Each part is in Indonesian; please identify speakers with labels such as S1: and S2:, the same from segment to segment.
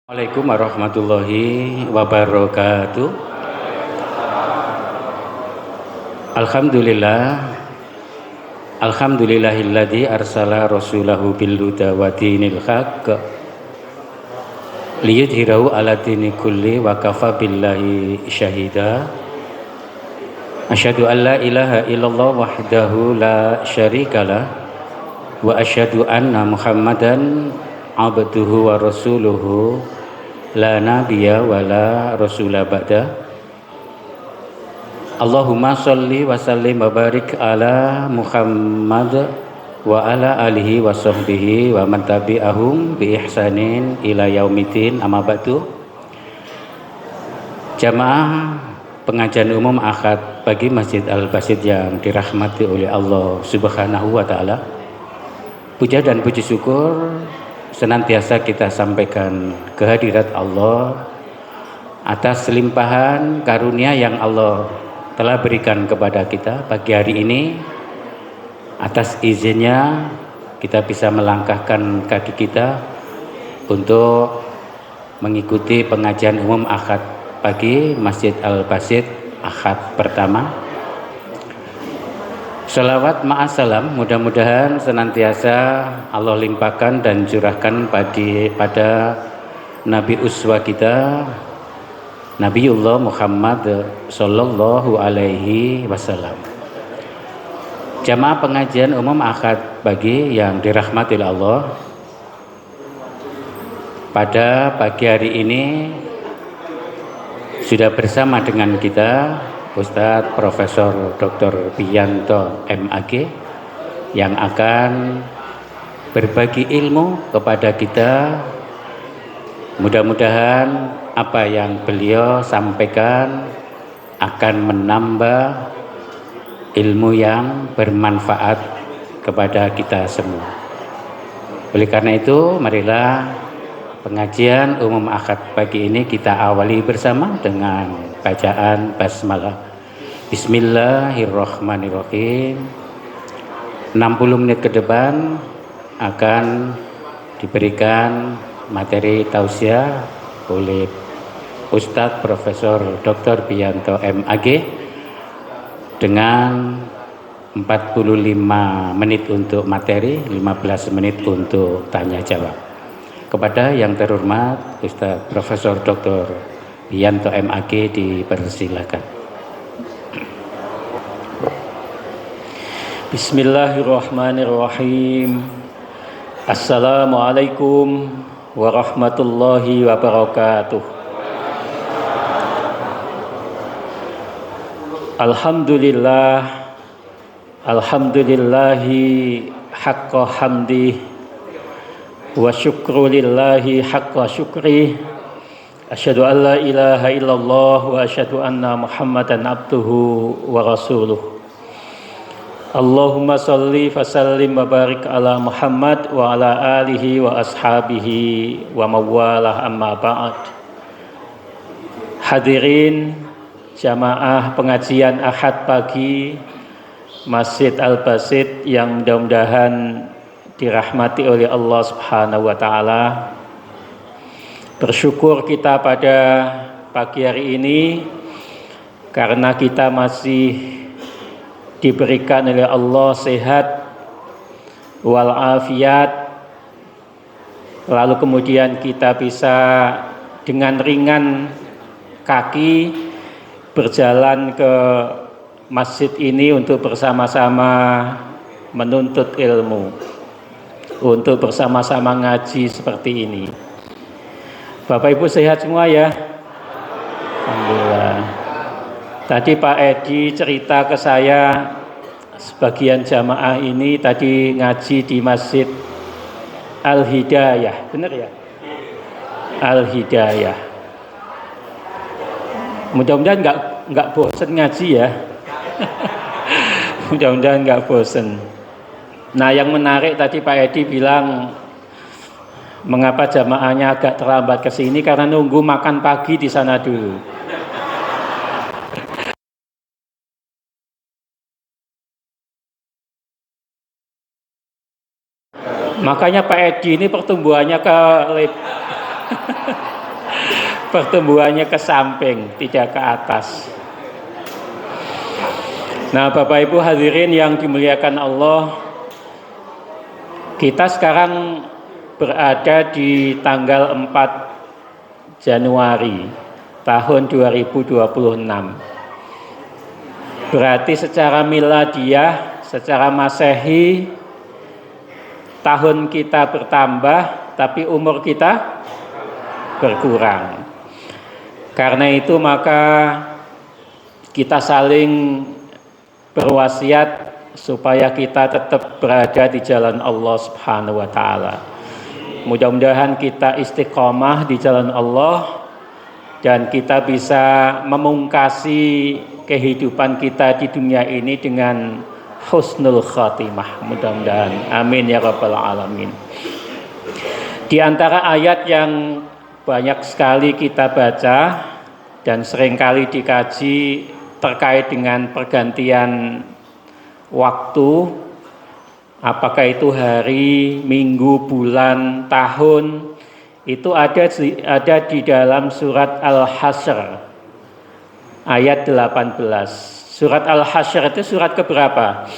S1: Assalamualaikum warahmatullahi wabarakatuh. Alhamdulillah, alhamdulillahilladzi arsala rasulahu bil huda wa dinil haqq liyudhhirahu ala dini kulli wa kafa billahi syahida. Asyhadu an la ilaha illallah wahdahu la syarikalah wa asyhadu anna Muhammadan abduhu wa rasuluhu la nabiyya wa la rasula ba'da. Allahumma sholli wa sallim wa barik ala Muhammad wa ala alihi wa sahbihi wa man tabi'ahum bi ihsanin ila yaumiddin, amma ba'du. Jamaah pengajian umum Ahad bagi Masjid Al-Basit yang dirahmati oleh Allah Subhanahu wa taala. Puja dan puji syukur senantiasa kita sampaikan kehadirat Allah atas limpahan karunia yang Allah telah berikan kepada kita pagi hari ini. Atas izinnya kita bisa melangkahkan kaki kita untuk mengikuti pengajian umum Ahad pagi Masjid Al-Basit Ahad pertama. Salawat ma'asalam mudah-mudahan senantiasa Allah limpahkan dan curahkan pada Nabi uswa kita, Nabiullah Muhammad sallallahu alaihi wasallam. Jamaah pengajian umum Ahad pagi yang dirahmati Allah, pada pagi hari ini sudah bersama dengan kita Ustadz Profesor Dr. Biyanto MAG yang akan berbagi ilmu kepada kita. Mudah-mudahan apa yang beliau sampaikan akan menambah ilmu yang bermanfaat kepada kita semua. Oleh karena itu, marilah pengajian umum Ahad pagi ini kita awali bersama dengan bacaan basmalah. Bismillahirrahmanirrahim. 60 menit ke depan akan diberikan materi tausiah oleh Ustadz Profesor Dr. Biyanto MAG dengan 45 menit untuk materi, 15 menit untuk tanya jawab. Kepada yang terhormat Ustadz Profesor Dr. Biyanto MAG dipersilakan.
S2: Bismillahirrahmanirrahim. Assalamualaikum warahmatullahi wabarakatuh. Alhamdulillah, alhamdulillahi haqqa hamdi wa syukru lillahi haqqa syukri. Asyhadu an la ilaha illallah wa asyhadu anna Muhammadan abduhu wa rasuluh. Allahumma sholli fasallim wa barik ala Muhammad wa ala alihi wa ashabihi wa mawalah, amma ba'd. Hadirin jamaah pengajian Ahad pagi Masjid Al-Basit yang mudah-mudahan dirahmati oleh Allah Subhanahu wa taala. Bersyukur kita pada pagi hari ini karena kita masih diberikan oleh Allah sehat walafiat, lalu kemudian kita bisa dengan ringan kaki berjalan ke masjid ini untuk bersama-sama menuntut ilmu, untuk bersama-sama ngaji seperti ini. Bapak Ibu sehat semua ya? Alhamdulillah. Tadi Pak Edi cerita ke saya, sebagian jamaah ini tadi ngaji di Masjid Al-Hidayah, benar ya? Al-Hidayah. Mudah-mudahan nggak bosen ngaji ya. Mudah-mudahan nggak bosen. Nah, yang menarik tadi Pak Edi bilang mengapa jamaahnya agak terlambat ke sini karena nunggu makan pagi di sana dulu. Makanya Pak Edi ini pertumbuhannya ke pertumbuhannya ke samping, tidak ke atas. Nah, Bapak Ibu hadirin yang dimuliakan Allah, kita sekarang berada di tanggal 4 Januari tahun 2026. Berarti secara miladiah, secara Masehi, tahun kita bertambah, tapi umur kita berkurang. Karena itu maka kita saling berwasiat supaya kita tetap berada di jalan Allah Subhanahu wa taala. Mudah-mudahan kita istiqomah di jalan Allah dan kita bisa memungkasi kehidupan kita di dunia ini dengan husnul khatimah. Mudah-mudahan. Amin ya rabbal alamin. Di antara ayat yang banyak sekali kita baca dan seringkali dikaji terkait dengan pergantian waktu, apakah itu hari, minggu, bulan, tahun, itu ada di dalam surat Al-Hasyr ayat 18. Surat Al-Hasyr itu surat keberapa?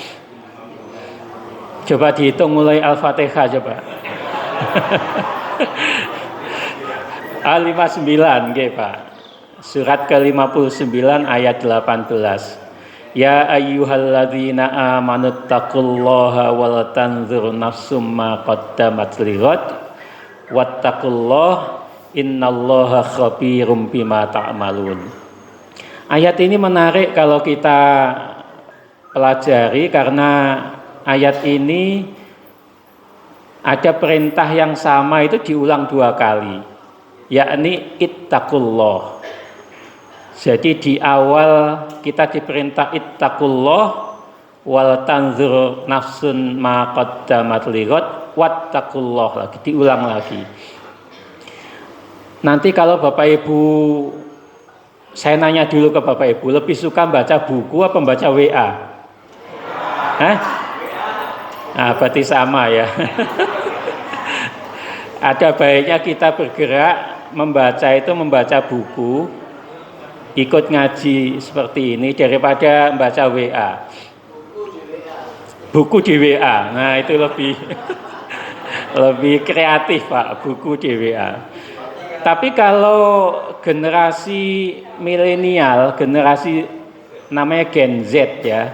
S2: Coba dihitung mulai Al-Fatihah coba. Al-59 nggih Pak. Surat ke-59 ayat 18. Ya ayyuhalladzina amanu taqullaha wal tanzur nafsum ma qaddamat lighad wattaqullaha innallaha khabirum bima ta'malun. Ayat ini menarik kalau kita pelajari karena ayat ini ada perintah yang sama itu diulang 2 kali, yakni ittaqullah. Jadi di awal kita diperintah ittaqullah wal tanzur nafsun ma qaddamat lighad wattaqullah, lagi diulang lagi. Nanti kalau Bapak Ibu, saya nanya dulu ke Bapak Ibu, lebih suka baca buku apa membaca WA? Hah? Nah, berarti sama ya. Ada baiknya kita bergerak membaca buku, ikut ngaji seperti ini daripada membaca WA. Buku di WA, nah itu lebih lebih kreatif Pak, buku di WA. Tapi kalau generasi milenial, generasi namanya Gen Z ya,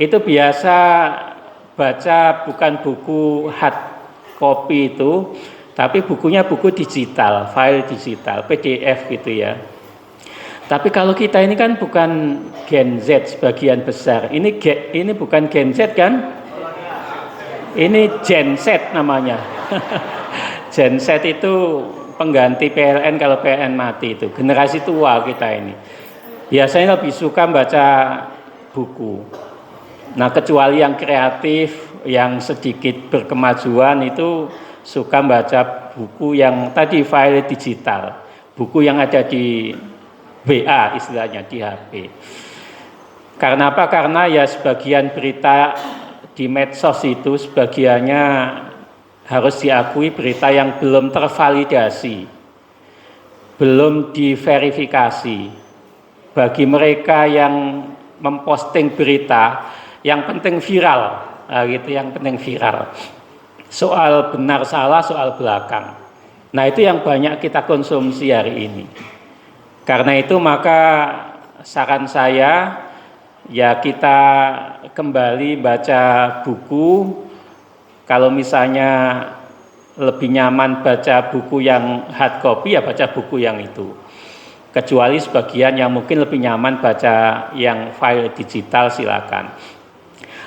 S2: itu biasa baca bukan buku hard copy itu, tapi bukunya buku digital, file digital, PDF gitu ya. Tapi kalau kita ini kan bukan Gen Z sebagian besar. Ini bukan Gen Z kan? Ini Gen Z namanya. Gen Z itu pengganti PLN kalau PLN mati itu. Generasi tua kita ini. Biasanya lebih suka baca buku. Nah, kecuali yang kreatif, yang sedikit berkemajuan itu suka baca buku yang tadi file digital. Buku yang ada di WA istilahnya, di HP. Karena apa? Karena ya sebagian berita di medsos itu sebagiannya harus diakui berita yang belum tervalidasi, belum diverifikasi. Bagi mereka yang memposting berita, yang penting viral, gitu, yang penting viral. Soal benar salah, soal belakang. Nah, itu yang banyak kita konsumsi hari ini. Karena itu maka saran saya ya kita kembali baca buku. Kalau misalnya lebih nyaman baca buku yang hard copy ya baca buku yang itu. Kecuali sebagian yang mungkin lebih nyaman baca yang file digital silakan.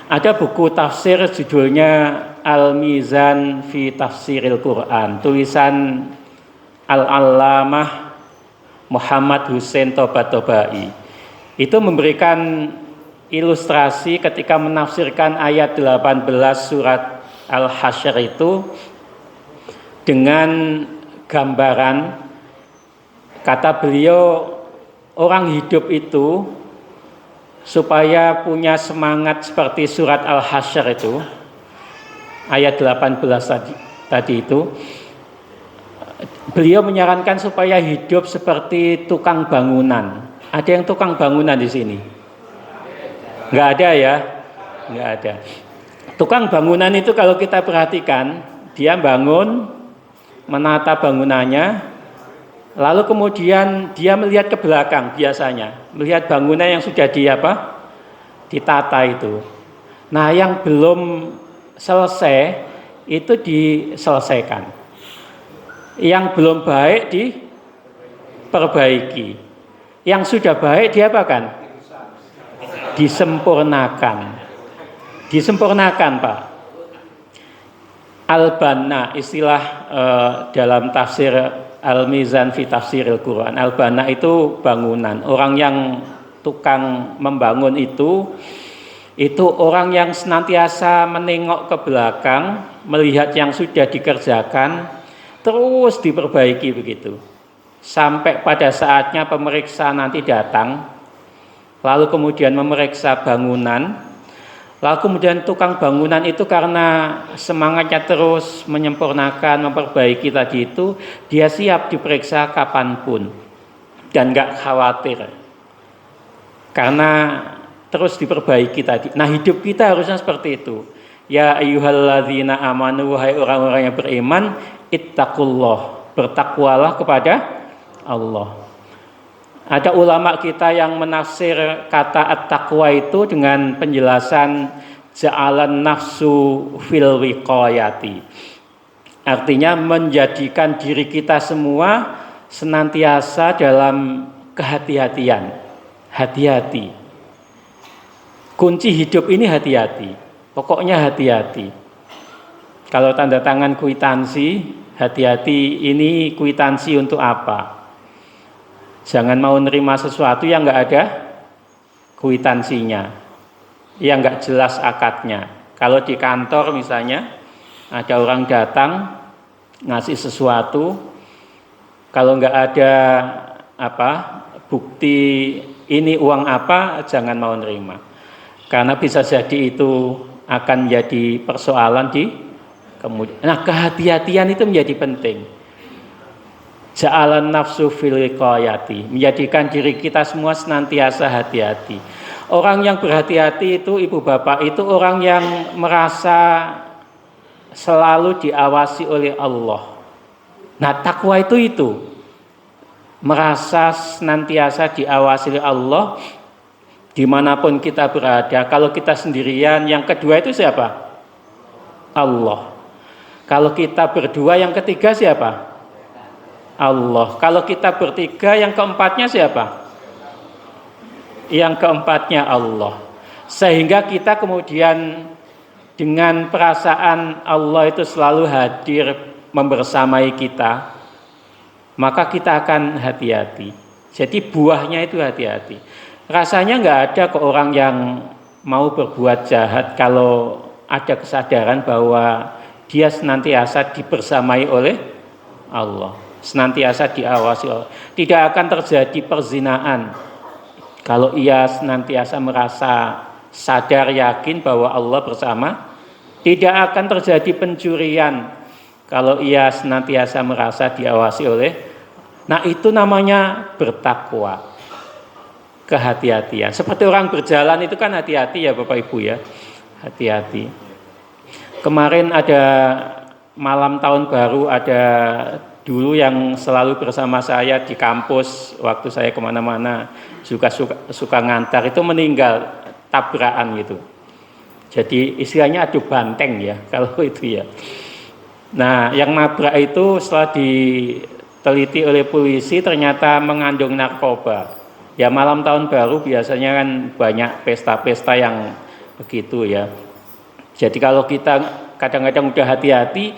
S2: Ada buku tafsir judulnya Al-Mizan fi Tafsiril Quran, tulisan Al-Allamah Muhammad Hussein Tobat-Tobai. Itu memberikan ilustrasi ketika menafsirkan ayat 18 surat Al-Hasyr itu dengan gambaran, kata beliau, orang hidup itu supaya punya semangat seperti surat Al-Hasyr itu, ayat 18 tadi itu, Beliau menyarankan supaya hidup seperti tukang bangunan. Ada yang tukang bangunan di sini? Nggak ada ya? Nggak ada. Tukang bangunan itu kalau kita perhatikan, dia bangun, menata bangunannya, lalu kemudian dia melihat ke belakang biasanya, melihat bangunan yang sudah ditata itu. Nah, yang belum selesai itu diselesaikan. Yang belum baik diperbaiki. Yang sudah baik diapakan? Disempurnakan. Disempurnakan, Pak. Al-Banna, istilah dalam tafsir Al-Mizan fi Tafsiril Quran. Al-Banna itu bangunan. Orang yang tukang membangun itu orang yang senantiasa menengok ke belakang, melihat yang sudah dikerjakan, terus diperbaiki begitu. Sampai pada saatnya pemeriksa nanti datang, lalu kemudian memeriksa bangunan, lalu kemudian tukang bangunan itu karena semangatnya terus menyempurnakan, memperbaiki tadi itu, dia siap diperiksa kapanpun dan gak khawatir karena terus diperbaiki tadi. Nah, hidup kita harusnya seperti itu. Ya ayyuhalladzina amanu, wahai orang-orang yang beriman, ittaqullah, bertakwalah kepada Allah. Ada ulama kita yang menafsir kata at-taqwa itu dengan penjelasan ja'alan nafsu fil wiqayati. Artinya menjadikan diri kita semua senantiasa dalam kehati-hatian. Hati-hati. Kunci hidup ini hati-hati. Pokoknya hati-hati. Kalau tanda tangan kwitansi, hati-hati ini kwitansi untuk apa? Jangan mau nerima sesuatu yang nggak ada kwitansinya, yang nggak jelas akadnya. Kalau di kantor misalnya ada orang datang ngasih sesuatu, kalau nggak ada bukti ini uang apa, jangan mau nerima. Karena bisa jadi itu akan menjadi persoalan di kemudian. Nah, kehati-hatian itu menjadi penting. Ja'alan nafsu fil wiqayati, menjadikan diri kita semua senantiasa hati-hati. Orang yang berhati-hati itu, ibu bapak, itu orang yang merasa selalu diawasi oleh Allah. Nah, takwa itu merasa senantiasa diawasi oleh Allah dimanapun kita berada. Kalau kita sendirian, yang kedua itu siapa? Allah. Kalau kita berdua, yang ketiga siapa? Allah. Kalau kita bertiga, yang keempatnya siapa? Yang keempatnya Allah. Sehingga kita kemudian dengan perasaan Allah itu selalu hadir membersamai kita, maka kita akan hati-hati. Jadi buahnya itu hati-hati. Rasanya nggak ada ke orang yang mau berbuat jahat kalau ada kesadaran bahwa dia senantiasa dibersamai oleh Allah, senantiasa diawasi Allah. Tidak akan terjadi perzinaan kalau ia senantiasa merasa sadar yakin bahwa Allah bersama. Tidak akan terjadi pencurian kalau ia senantiasa merasa diawasi oleh. Nah, itu namanya bertakwa. Kehati-hatian. Seperti orang berjalan itu kan hati-hati ya Bapak Ibu ya. Hati-hati. Kemarin ada malam tahun baru, ada dulu yang selalu bersama saya di kampus waktu saya kemana-mana suka ngantar, itu meninggal tabrakan gitu. Jadi istilahnya adu banteng ya kalau itu ya. Nah, yang nabrak itu setelah diteliti oleh polisi ternyata mengandung narkoba. Ya, malam tahun baru biasanya kan banyak pesta-pesta yang begitu ya. Jadi kalau kita kadang-kadang udah hati-hati,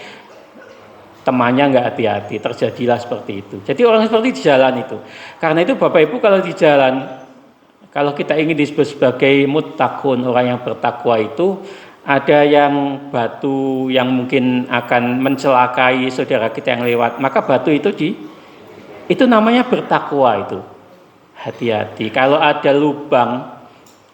S2: temannya nggak hati-hati, terjadilah seperti itu. Jadi orang seperti di jalan itu. Karena itu Bapak Ibu kalau di jalan, kalau kita ingin disebut sebagai muttaqun, orang yang bertakwa itu, ada yang batu yang mungkin akan mencelakai saudara kita yang lewat, maka batu itu itu namanya bertakwa itu. Hati-hati. Kalau ada lubang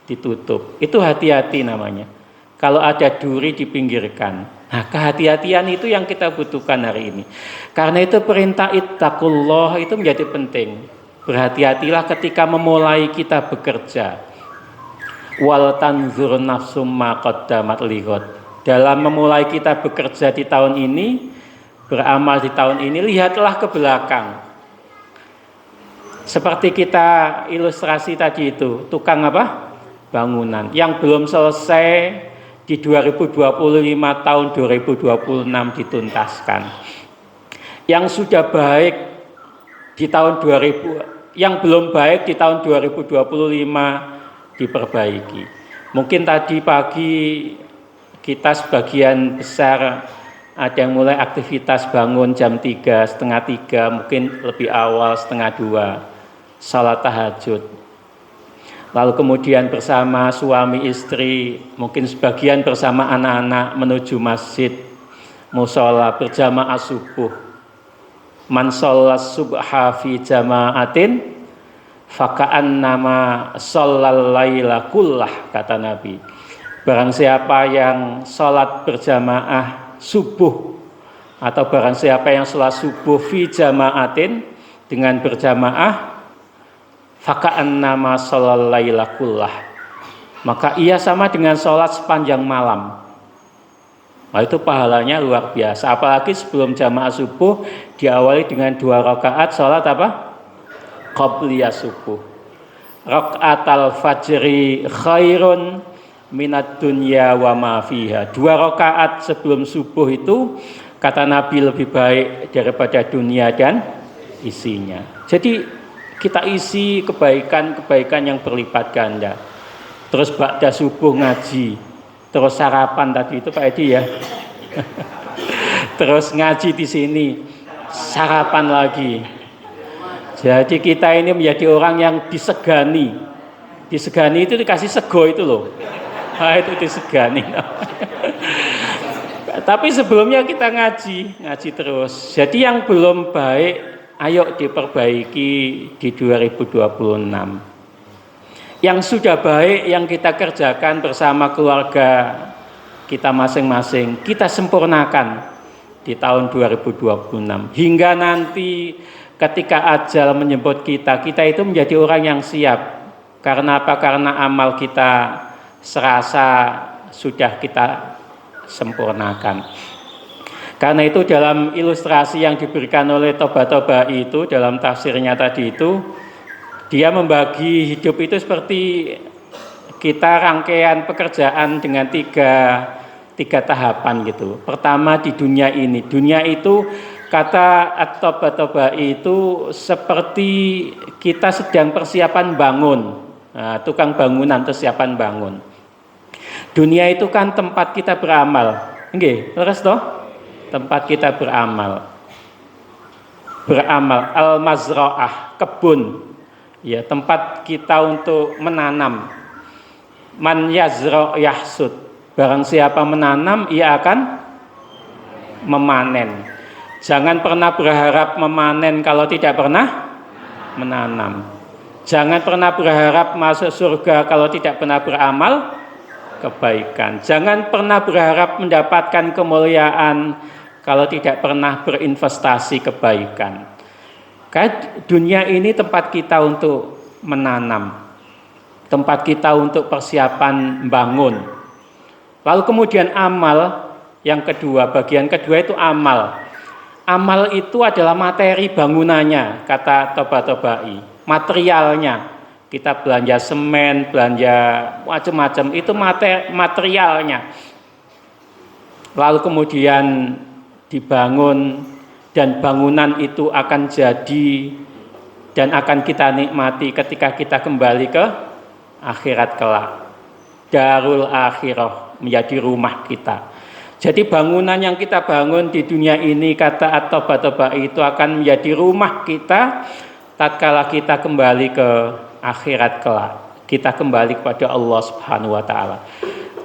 S2: ditutup, itu hati-hati namanya. Kalau ada duri dipinggirkan. Nah, kehati-hatian itu yang kita butuhkan hari ini. Karena itu perintah ittaqullah itu menjadi penting. Berhati-hatilah ketika memulai kita bekerja. Wal tanzur nafsum ma qaddamat lighad. Dalam memulai kita bekerja di tahun ini, beramal di tahun ini, lihatlah ke belakang. Seperti kita ilustrasi tadi itu, tukang apa? Bangunan yang belum selesai di 2025 tahun 2026 dituntaskan. Yang sudah baik di tahun 2000, yang belum baik di tahun 2025 diperbaiki. Mungkin tadi pagi kita sebagian besar ada yang mulai aktivitas bangun jam 3, setengah 3, mungkin lebih awal setengah 2, salat tahajud. Lalu kemudian bersama suami istri, mungkin sebagian bersama anak-anak menuju masjid, mushola berjamaah subuh. Man shollas subha fi jama'atin faka'annama shollal laila kullah, kata Nabi. Barang siapa yang sholat berjamaah subuh, atau barang siapa yang sholat subuh fi jama'atin, dengan berjamaah, faka'annama shollal laila kullah, maka ia sama dengan sholat sepanjang malam. Nah, itu pahalanya luar biasa. Apalagi sebelum jamaah subuh diawali dengan 2 rakaat sholat apa? Qabliyah subuh. Rakaatal fajri khairun minad dunya wa ma fiha. 2 rakaat sebelum subuh itu kata Nabi lebih baik daripada dunia dan isinya. Jadi kita isi kebaikan-kebaikan yang berlipat ganda. Terus ba'da subuh ngaji, terus sarapan tadi itu Pak Edi ya. Terus ngaji di sini, sarapan lagi. Jadi kita ini menjadi orang yang disegani. Disegani itu dikasih sego itu loh. Nah, itu disegani. Tapi sebelumnya kita ngaji terus. Jadi yang belum baik, ayo diperbaiki di 2026. Yang sudah baik, yang kita kerjakan bersama keluarga kita masing-masing, kita sempurnakan di tahun 2026. Hingga nanti ketika ajal menjemput kita itu menjadi orang yang siap. Karena apa? Karena amal kita serasa sudah kita sempurnakan. Karena itu dalam ilustrasi yang diberikan oleh Toba itu, dalam tafsirnya tadi itu, dia membagi hidup itu seperti kita rangkaian pekerjaan dengan tiga tahapan gitu. Pertama di dunia ini. Dunia itu kata At-Toba itu seperti kita sedang persiapan bangun. Nah, tukang bangunan persiapan bangun. Dunia itu kan tempat kita beramal. Nggih, leres toh? Tempat kita beramal. Beramal al-mazra'ah, kebun. Ya, tempat kita untuk menanam. Man yazra' yahsud. Barang siapa menanam, ia akan memanen. Jangan pernah berharap memanen kalau tidak pernah menanam. Jangan pernah berharap masuk surga kalau tidak pernah beramal kebaikan. Jangan pernah berharap mendapatkan kemuliaan kalau tidak pernah berinvestasi kebaikan. Karena dunia ini tempat kita untuk menanam, tempat kita untuk persiapan membangun. Lalu kemudian amal, yang kedua, bagian kedua itu amal. Amal itu adalah materi bangunannya, kata Toba-Tobai. Materialnya, kita belanja semen, belanja macam-macam, itu materialnya. Lalu kemudian dibangun, dan bangunan itu akan jadi dan akan kita nikmati ketika kita kembali ke akhirat kelak. Darul akhirah menjadi rumah kita. Jadi bangunan yang kita bangun di dunia ini, kata At-Toba itu akan menjadi rumah kita tatkala kita kembali ke akhirat kelak. Kita kembali kepada Allah Subhanahu wa taala.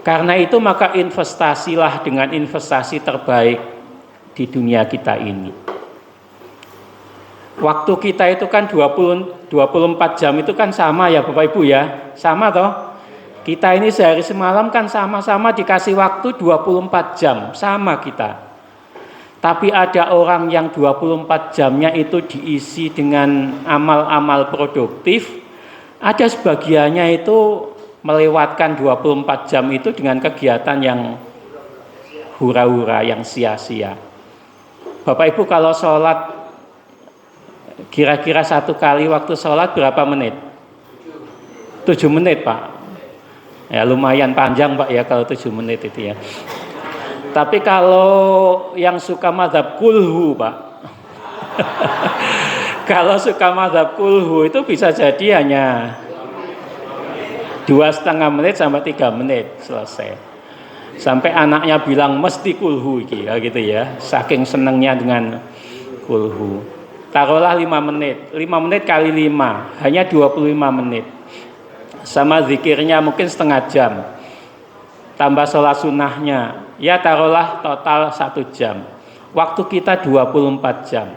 S2: Karena itu maka investasilah dengan investasi terbaik di dunia kita ini. Waktu kita itu kan 24 jam itu kan sama ya Bapak Ibu ya. Sama toh? Kita ini sehari semalam kan sama-sama dikasih waktu 24 jam, sama kita. Tapi ada orang yang 24 jamnya itu diisi dengan amal-amal produktif, ada sebagiannya itu melewatkan 24 jam itu dengan kegiatan yang hura-hura, yang sia-sia. Bapak Ibu kalau sholat, kira-kira satu kali waktu sholat berapa menit? 7 menit Pak. Ya lumayan panjang Pak ya kalau 7 menit itu ya. Tapi kalau yang suka mazhab kulhu Pak, kalau suka mazhab kulhu itu bisa jadi hanya 2,5 menit sampai 3 menit selesai. Sampai anaknya bilang mesti kulhu gitu ya, saking senangnya dengan kulhu. Taruhlah 5 menit, 5 menit kali 5, hanya 25 menit. Sama zikirnya mungkin setengah jam, tambah sholat sunnahnya, ya taruhlah total 1 jam. Waktu kita 24 jam.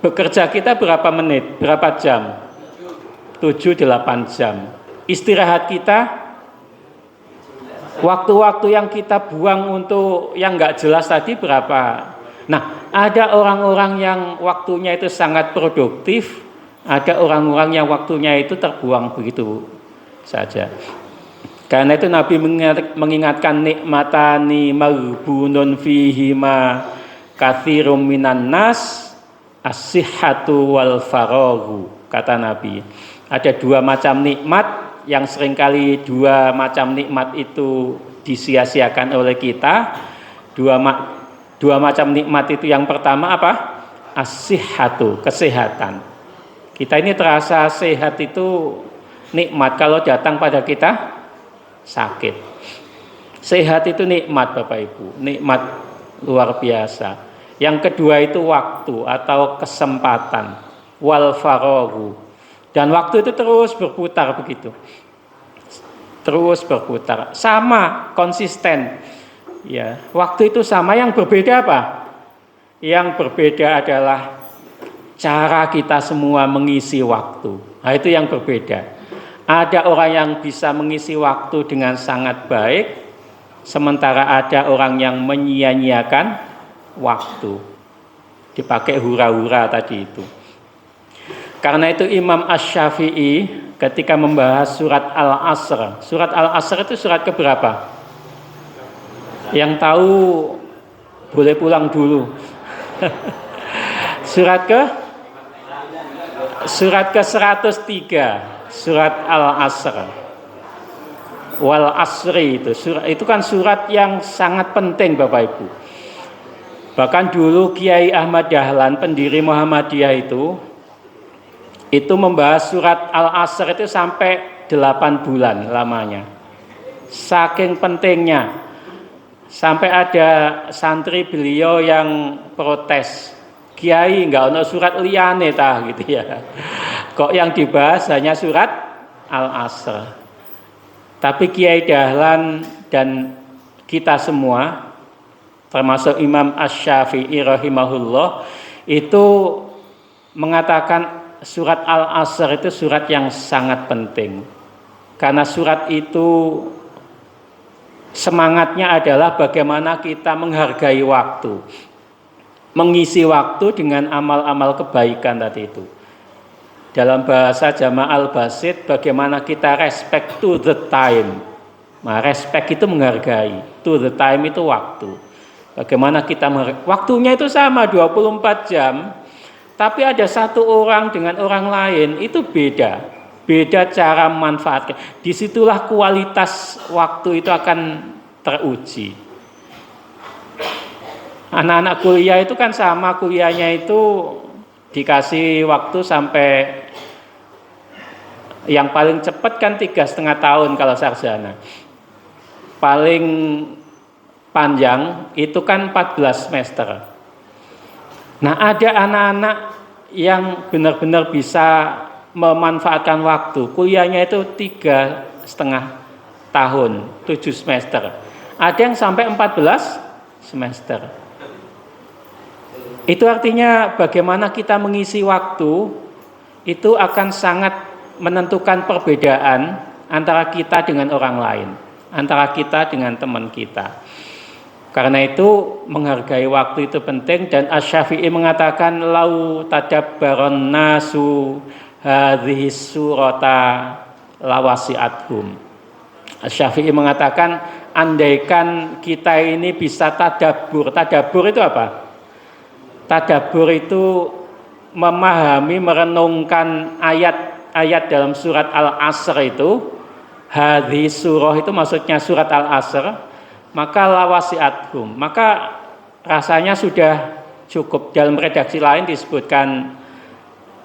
S2: Bekerja kita berapa menit, berapa jam? 7-8 jam. Istirahat kita, waktu-waktu yang kita buang untuk yang nggak jelas tadi berapa? Nah, ada orang-orang yang waktunya itu sangat produktif, ada orang-orang yang waktunya itu terbuang begitu saja. Karena itu Nabi mengingatkan nikmatani maghbunun fihima katsirum minan nas as-sihhatu wal faraghu, kata Nabi. Ada 2 macam nikmat yang seringkali 2 macam nikmat itu disia-siakan oleh kita. Dua macam nikmat itu yang pertama apa? As-sihhatu, kesehatan. Kita ini terasa sehat itu nikmat kalau datang pada kita sakit. Sehat itu nikmat Bapak Ibu, nikmat luar biasa. Yang kedua itu waktu atau kesempatan, wal faraghu. Dan waktu itu terus berputar begitu. Terus berputar, sama konsisten. Ya, waktu itu sama, yang berbeda apa? Yang berbeda adalah cara kita semua mengisi waktu. Nah, itu yang berbeda. Ada orang yang bisa mengisi waktu dengan sangat baik, sementara ada orang yang menyia-nyiakan waktu. Dipakai hura-hura tadi itu. Karena itu Imam Asy-Syafi'i ketika membahas surat Al-Asr. Surat Al-Asr itu surat keberapa? Yang tahu boleh pulang dulu. Surat ke-103. Surat Al-Asr. Wal Asri itu kan surat yang sangat penting Bapak Ibu. Bahkan dulu Kiai Ahmad Dahlan, pendiri Muhammadiyah itu membahas surat Al-Asr itu sampai 8 bulan lamanya. Saking pentingnya, sampai ada santri beliau yang protes, Kiai enggak ono surat liyane tah gitu ya. Kok yang dibahas hanya surat Al-Asr. Tapi Kiai Dahlan dan kita semua, termasuk Imam Asy-Syafi'i rahimahullah, itu mengatakan surat Al-Asr itu surat yang sangat penting. Karena surat itu semangatnya adalah bagaimana kita menghargai waktu, mengisi waktu dengan amal-amal kebaikan tadi itu. Dalam bahasa Jamal Basit, bagaimana kita respect to the time. Nah, respect itu menghargai, to the time itu waktu. Bagaimana kita waktunya itu sama 24 jam, tapi ada satu orang dengan orang lain itu beda cara memanfaatkan. Disitulah kualitas waktu itu akan teruji. Anak-anak kuliah itu kan sama, kuliahnya itu dikasih waktu sampai yang paling cepat kan 3,5 tahun kalau sarjana. Paling panjang itu kan 14 semester. Nah, ada anak-anak yang benar-benar bisa memanfaatkan waktu. Kuliahnya itu 3,5 tahun, 7 semester. Ada yang sampai 14 semester. Itu artinya bagaimana kita mengisi waktu itu akan sangat menentukan perbedaan antara kita dengan orang lain, antara kita dengan teman kita. Karena itu menghargai waktu itu penting, dan Asy-Syafi'i mengatakan lau tadabbaron nasu hadhihi surata lawasi'athum. Asy-Syafi'i mengatakan andaikan kita ini bisa tadabbur. Tadabbur itu apa? Tadabbur itu memahami, merenungkan ayat-ayat dalam surat Al-Asr itu. Hadhihi surah itu maksudnya surat Al-Asr. Maka lawasi'athum, maka rasanya sudah cukup. Dalam redaksi lain disebutkan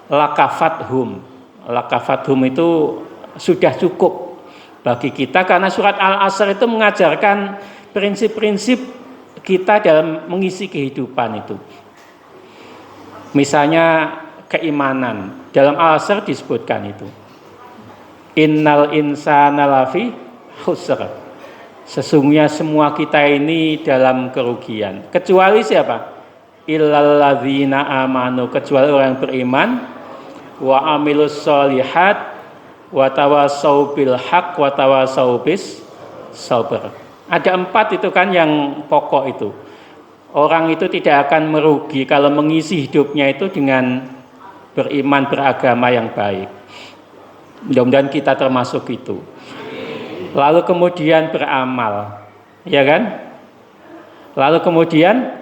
S2: lakafathum. Lakafathum itu sudah cukup bagi kita, karena surat Al-Asr itu mengajarkan prinsip-prinsip kita dalam mengisi kehidupan itu. Misalnya keimanan, dalam Al-Asr disebutkan itu. Innal insana lafi khusr. Sesungguhnya semua kita ini dalam kerugian. Kecuali siapa? Illal ladzina amanu, kecuali orang yang beriman, wa amilus sholihat, wa tawassaw bil haq wa tawassaw bis sabr. Ada 4 itu kan yang pokok itu. Orang itu tidak akan merugi kalau mengisi hidupnya itu dengan beriman, beragama yang baik. Mudah-mudahan kita termasuk itu. Lalu kemudian beramal, ya kan? Lalu kemudian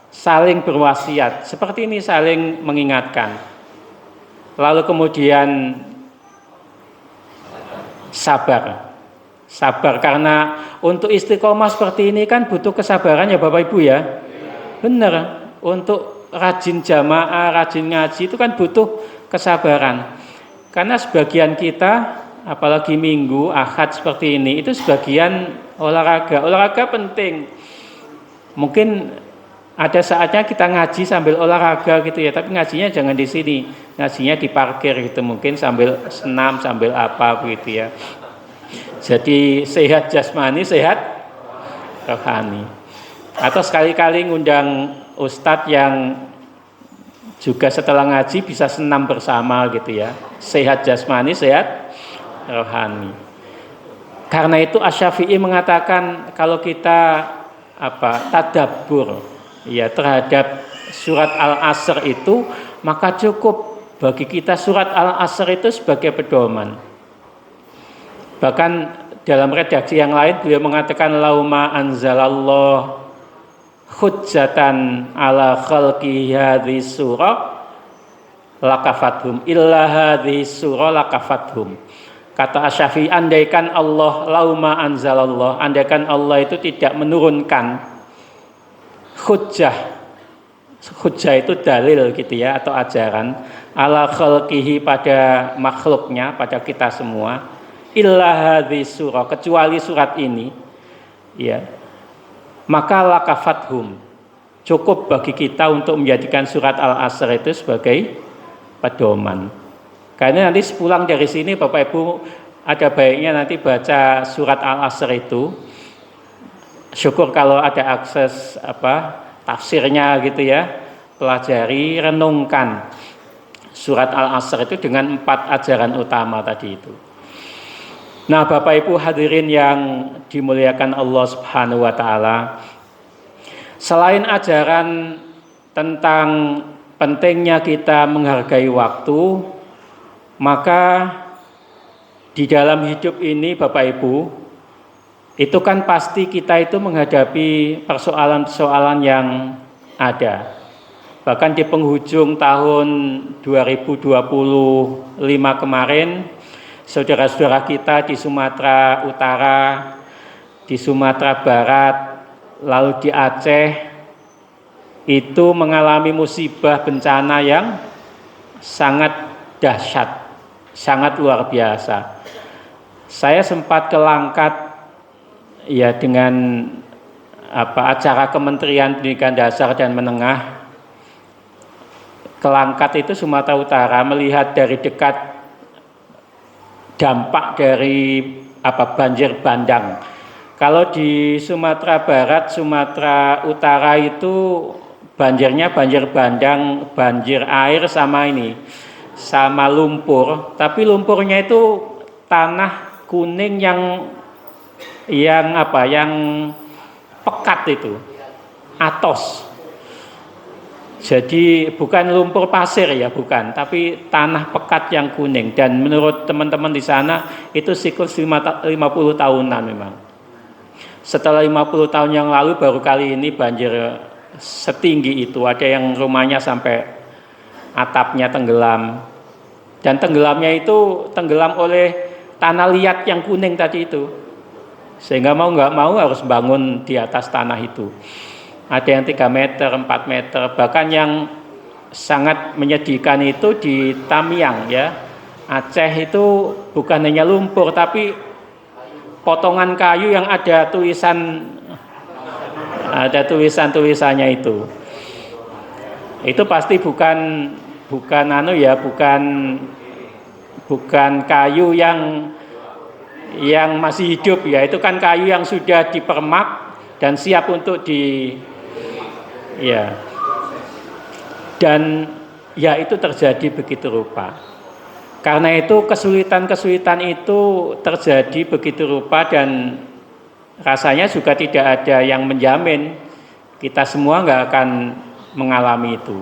S2: saling berwasiat, seperti ini, saling mengingatkan. Lalu kemudian sabar, karena untuk istiqomah seperti ini kan butuh kesabaran ya Bapak Ibu ya. Benar, untuk rajin jamaah, rajin ngaji itu kan butuh kesabaran. Karena sebagian kita, apalagi minggu, ahad seperti ini, itu sebagian olahraga penting. Mungkin ada saatnya kita ngaji sambil olahraga gitu ya, tapi ngajinya jangan di sini, ngajinya di parkir gitu, mungkin sambil senam, sambil apa begitu ya. Jadi sehat jasmani, sehat rohani. Atau sekali-kali ngundang ustadz yang juga setelah ngaji bisa senam bersama gitu ya. Sehat jasmani, sehat rohani. Karena itu Asy-Syafi'i mengatakan kalau kita tadabbur ya terhadap surat Al-Asr itu, maka cukup bagi kita surat Al-Asr itu sebagai pedoman. Bahkan dalam redaksi yang lain beliau mengatakan lauma anzalallah hujjatan ala khalqi hadhihi surah lakafathum illa hadhihi surah lakafathum. Kata Asy-Syafi'i, andaikan Allah lauma anzalallah, andaikan Allah itu tidak menurunkan hujjah itu dalil gitu ya, atau ajaran ala khalqihi, pada makhluknya, pada kita semua, illa hadhihi surah, kecuali surat ini ya, maka lakafathum, cukup bagi kita untuk menjadikan surat Al-Asr itu sebagai pedoman. Karena nanti sepulang dari sini Bapak Ibu ada baiknya nanti baca surat Al-Asr itu. Syukur kalau ada akses tafsirnya gitu ya, pelajari, renungkan surat Al-Asr itu dengan 4 ajaran utama tadi itu. Nah, Bapak Ibu hadirin yang dimuliakan Allah Subhanahu wa taala, selain ajaran tentang pentingnya kita menghargai waktu, maka di dalam hidup ini Bapak Ibu, itu kan pasti kita itu menghadapi persoalan-persoalan yang ada. Bahkan di penghujung tahun 2025 kemarin, saudara-saudara kita di Sumatera Utara, di Sumatera Barat, lalu di Aceh, itu mengalami musibah bencana yang sangat dahsyat, sangat luar biasa. Saya sempat ke Langkat ya dengan acara Kementerian Pendidikan Dasar dan Menengah. Ke Langkat itu Sumatera Utara, melihat dari dekat dampak dari banjir bandang. Kalau di Sumatera Barat, Sumatera Utara itu banjirnya banjir bandang, banjir air sama lumpur, tapi lumpurnya itu tanah kuning yang apa? Yang pekat itu. Atos. Jadi bukan lumpur pasir ya, bukan, tapi tanah pekat yang kuning. Dan menurut teman-teman di sana itu siklus 50 tahunan memang. Setelah 50 tahun yang lalu baru kali ini banjir setinggi itu. Ada yang rumahnya sampai atapnya tenggelam. Dan tenggelamnya itu tenggelam oleh tanah liat yang kuning tadi itu. Sehingga mau nggak mau harus bangun di atas tanah itu. Ada yang 3 meter, 4 meter, bahkan yang sangat menyedihkan itu di Tamiang ya. Aceh itu bukan hanya lumpur tapi potongan kayu yang ada tulisannya itu. Itu pasti bukan kayu yang masih hidup ya. Itu kan kayu yang sudah dipermak dan siap untuk dan ya itu terjadi begitu rupa. Karena itu kesulitan itu terjadi begitu rupa dan rasanya juga tidak ada yang menjamin kita semua nggak akan mengalami itu.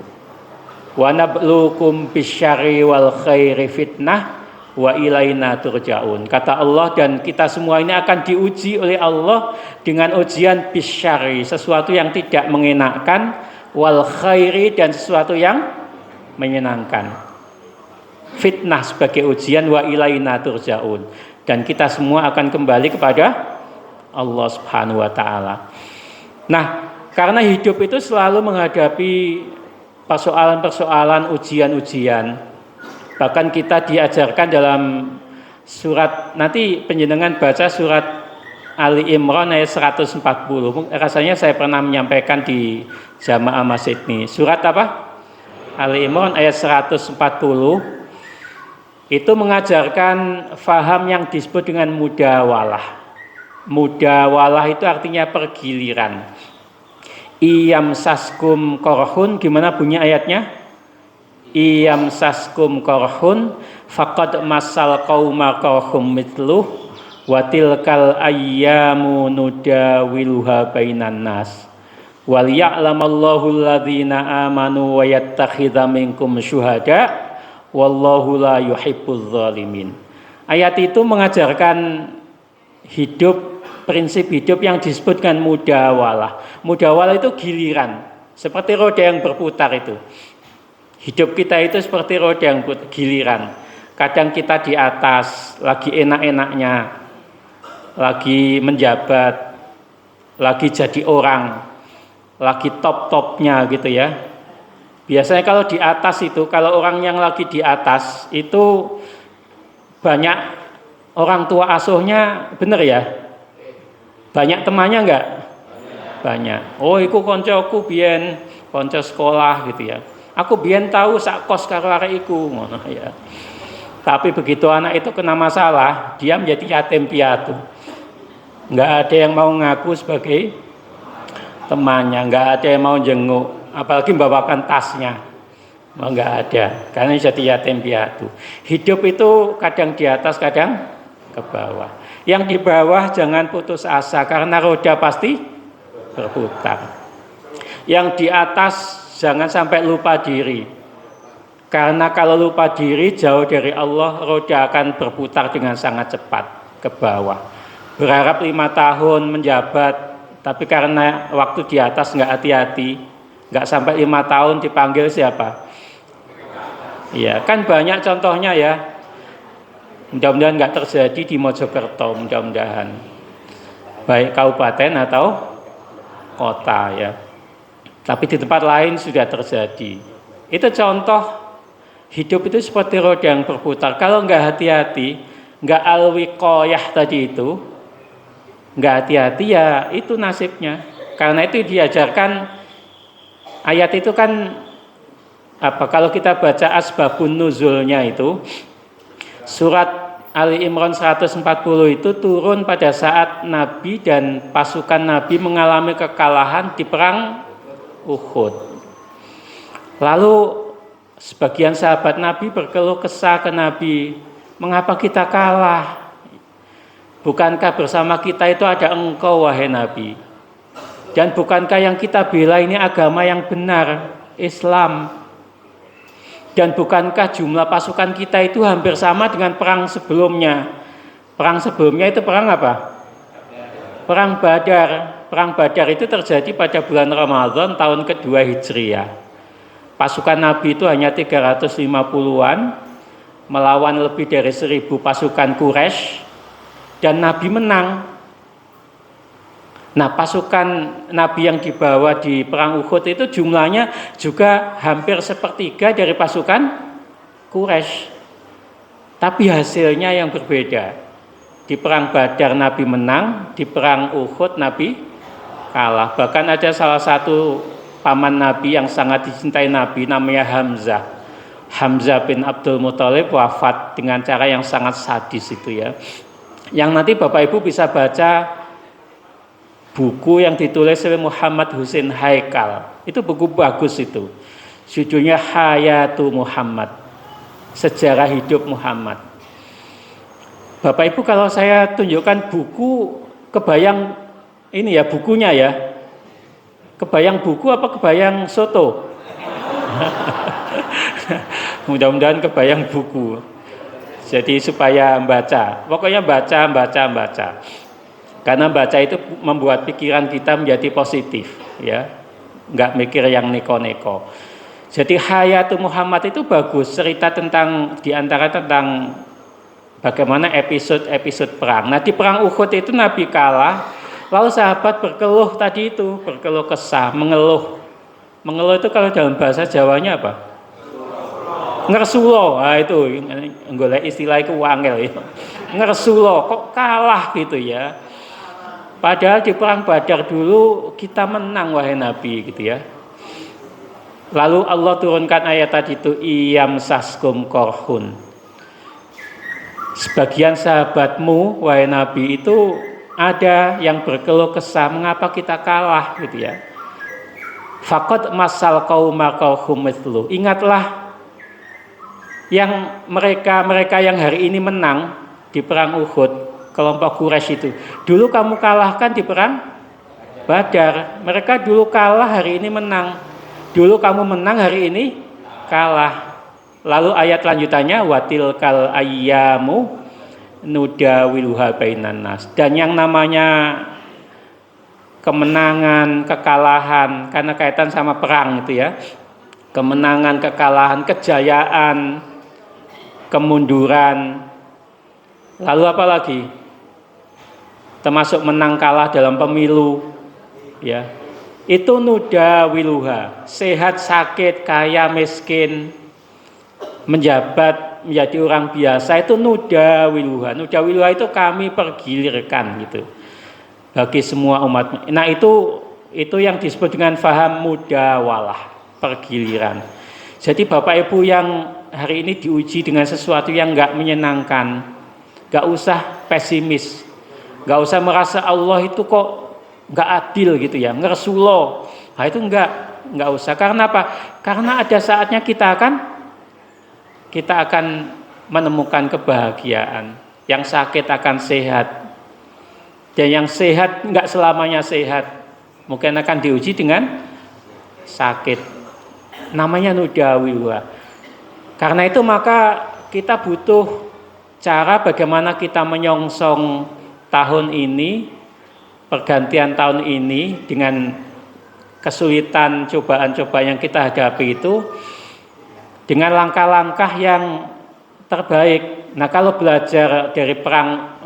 S2: Wa nabluukum bisyarri wal khairi fitnah wa ilaina turja'un. Kata Allah, dan kita semua ini akan diuji oleh Allah dengan ujian bisyari, sesuatu yang tidak mengenakkan, wal khairi, dan sesuatu yang menyenangkan. Fitnah sebagai ujian, wa ilaina turja'un, dan kita semua akan kembali kepada Allah Subhanahu wa taala. Nah, karena hidup itu selalu menghadapi persoalan-persoalan, ujian-ujian. Bahkan kita diajarkan dalam surat, nanti penjenengan baca surat Ali Imran ayat 140. Rasanya saya pernah menyampaikan di jamaah masjid ini. Surat apa? Ali Imran ayat 140. Itu mengajarkan faham yang disebut dengan mudawalah. Mudawalah itu artinya pergiliran. Iyam saskum korhun, gimana bunyi ayatnya? Iyam saskum korhun faqad masal qauma korhum mitluh watilkal ayyamu nudawiluha bainan nas wal ya'lamallahu alladhina amanu wa yattakhidha minkum syuhada wallahu la yuhibbuz zalimin. Ayat itu mengajarkan hidup, prinsip hidup yang disebutkan mudawalah. Mudawalah itu giliran, seperti roda yang berputar itu. Hidup kita itu seperti roda yang giliran. Kadang kita di atas, lagi enak-enaknya, lagi menjabat, lagi jadi orang, lagi top-topnya gitu ya. Biasanya kalau di atas itu, kalau orang yang lagi di atas itu banyak orang tua asuhnya, bener ya? Banyak temannya enggak? Banyak. Oh, iku koncoku biyen, konco sekolah gitu ya. Aku biyen tahu sak kos karo arek iku ngono ya. Tapi begitu anak itu kena masalah, dia menjadi yatim piatu. Enggak ada yang mau ngaku sebagai temannya, enggak ada yang mau jenguk, apalagi membawakan tasnya. Enggak ada, karena jadi yatim piatu. Hidup itu kadang di atas, kadang ke bawah. Yang di bawah jangan putus asa karena roda pasti berputar. Yang di atas jangan sampai lupa diri. Karena kalau lupa diri jauh dari Allah, roda akan berputar dengan sangat cepat ke bawah. Berharap 5 tahun menjabat, tapi karena waktu di atas nggak hati-hati, nggak sampai 5 tahun dipanggil siapa? Iya, kan banyak contohnya ya. Mudah-mudahan nggak terjadi di Mojokerto, mudah-mudahan. Baik kabupaten atau kota ya. Tapi di tempat lain sudah terjadi. Itu contoh hidup itu seperti roda yang berputar. Kalau nggak hati-hati, nggak alwiqoyah tadi itu, nggak hati-hati ya itu nasibnya. Karena itu diajarkan ayat itu kan apa? Kalau kita baca asbabun nuzulnya itu, surat Ali Imran 140 itu turun pada saat Nabi dan pasukan Nabi mengalami kekalahan di perang Uhud. Lalu sebagian sahabat Nabi berkeluh kesah ke Nabi, mengapa kita kalah? Bukankah bersama kita itu ada Engkau wahai Nabi? Dan bukankah yang kita bela ini agama yang benar, Islam? Dan bukankah jumlah pasukan kita itu hampir sama dengan perang sebelumnya? Perang sebelumnya itu perang apa? Perang Badar. Perang Badar itu terjadi pada bulan Ramadan tahun kedua Hijriah. Pasukan Nabi itu hanya 350-an melawan lebih dari 1000 pasukan Quraisy, dan Nabi menang. Nah, pasukan Nabi yang dibawa di perang Uhud itu jumlahnya juga hampir sepertiga dari pasukan Quraisy. Tapi hasilnya yang berbeda. Di perang Badar Nabi menang, di perang Uhud Nabi kalah. Bahkan ada salah satu paman Nabi yang sangat dicintai Nabi, namanya Hamzah. Hamzah bin Abdul Muthalib wafat dengan cara yang sangat sadis itu ya. Yang nanti Bapak Ibu bisa baca buku yang ditulis oleh Muhammad Husin Haikal. Itu buku bagus itu. Judulnya Hayatu Muhammad, Sejarah Hidup Muhammad. Bapak Ibu, kalau saya tunjukkan buku, kebayang ini ya bukunya ya. Kebayang buku apa kebayang soto? Mudah-mudahan kebayang buku. Jadi supaya baca. Pokoknya baca. Karena baca itu membuat pikiran kita menjadi positif, ya, nggak mikir yang neko-neko. Jadi Hayatu Muhammad itu bagus, cerita tentang diantara tentang bagaimana episode perang. Nah, di perang Uhud itu Nabi kalah, lalu sahabat berkeluh tadi itu, berkeluh kesah, mengeluh. Mengeluh itu kalau dalam bahasa Jawanya apa? Ngersulo. Nah, itu golek istilah itu wangel ya. Ngersulo, kok kalah gitu ya. Padahal di perang Badar dulu kita menang wahai Nabi gitu ya. Lalu Allah turunkan ayat tadi itu iyam saskum korhun. Sebagian sahabatmu wahai Nabi itu ada yang berkeluh kesah mengapa kita kalah gitu ya. Faqad masal qauma qauhum mithlu. Ingatlah yang mereka yang hari ini menang di perang Uhud, kelompok Quraisy itu. Dulu kamu kalahkan di perang Badar. Mereka dulu kalah, hari ini menang. Dulu kamu menang, hari ini kalah. Lalu ayat lanjutannya watil kal ayyamu nudawiluha bainan nas. Dan yang namanya kemenangan, kekalahan, karena kaitan sama perang itu ya. Kemenangan, kekalahan, kejayaan, kemunduran. Lalu apa lagi? Termasuk menang kalah dalam pemilu, ya. Itu nuda wiluha, sehat sakit, kaya miskin, menjabat menjadi orang biasa, itu nuda wiluha. Nuda wiluha itu kami pergilirkan gitu bagi semua umat. Nah, itu yang disebut dengan faham mudawalah, pergiliran. Jadi Bapak Ibu yang hari ini diuji dengan sesuatu yang enggak menyenangkan, enggak usah pesimis. Nggak usah merasa Allah itu kok nggak adil gitu ya, ngersulo. Nah, itu nggak usah. Karena apa? Karena ada saatnya kita akan menemukan kebahagiaan. Yang sakit akan sehat, dan yang sehat nggak selamanya sehat. Mungkin akan diuji dengan sakit. Namanya nudawiwa. Karena itu maka kita butuh cara bagaimana kita menyongsong tahun ini, pergantian tahun ini dengan kesulitan cobaan-cobaan yang kita hadapi itu dengan langkah-langkah yang terbaik. Nah, kalau belajar dari perang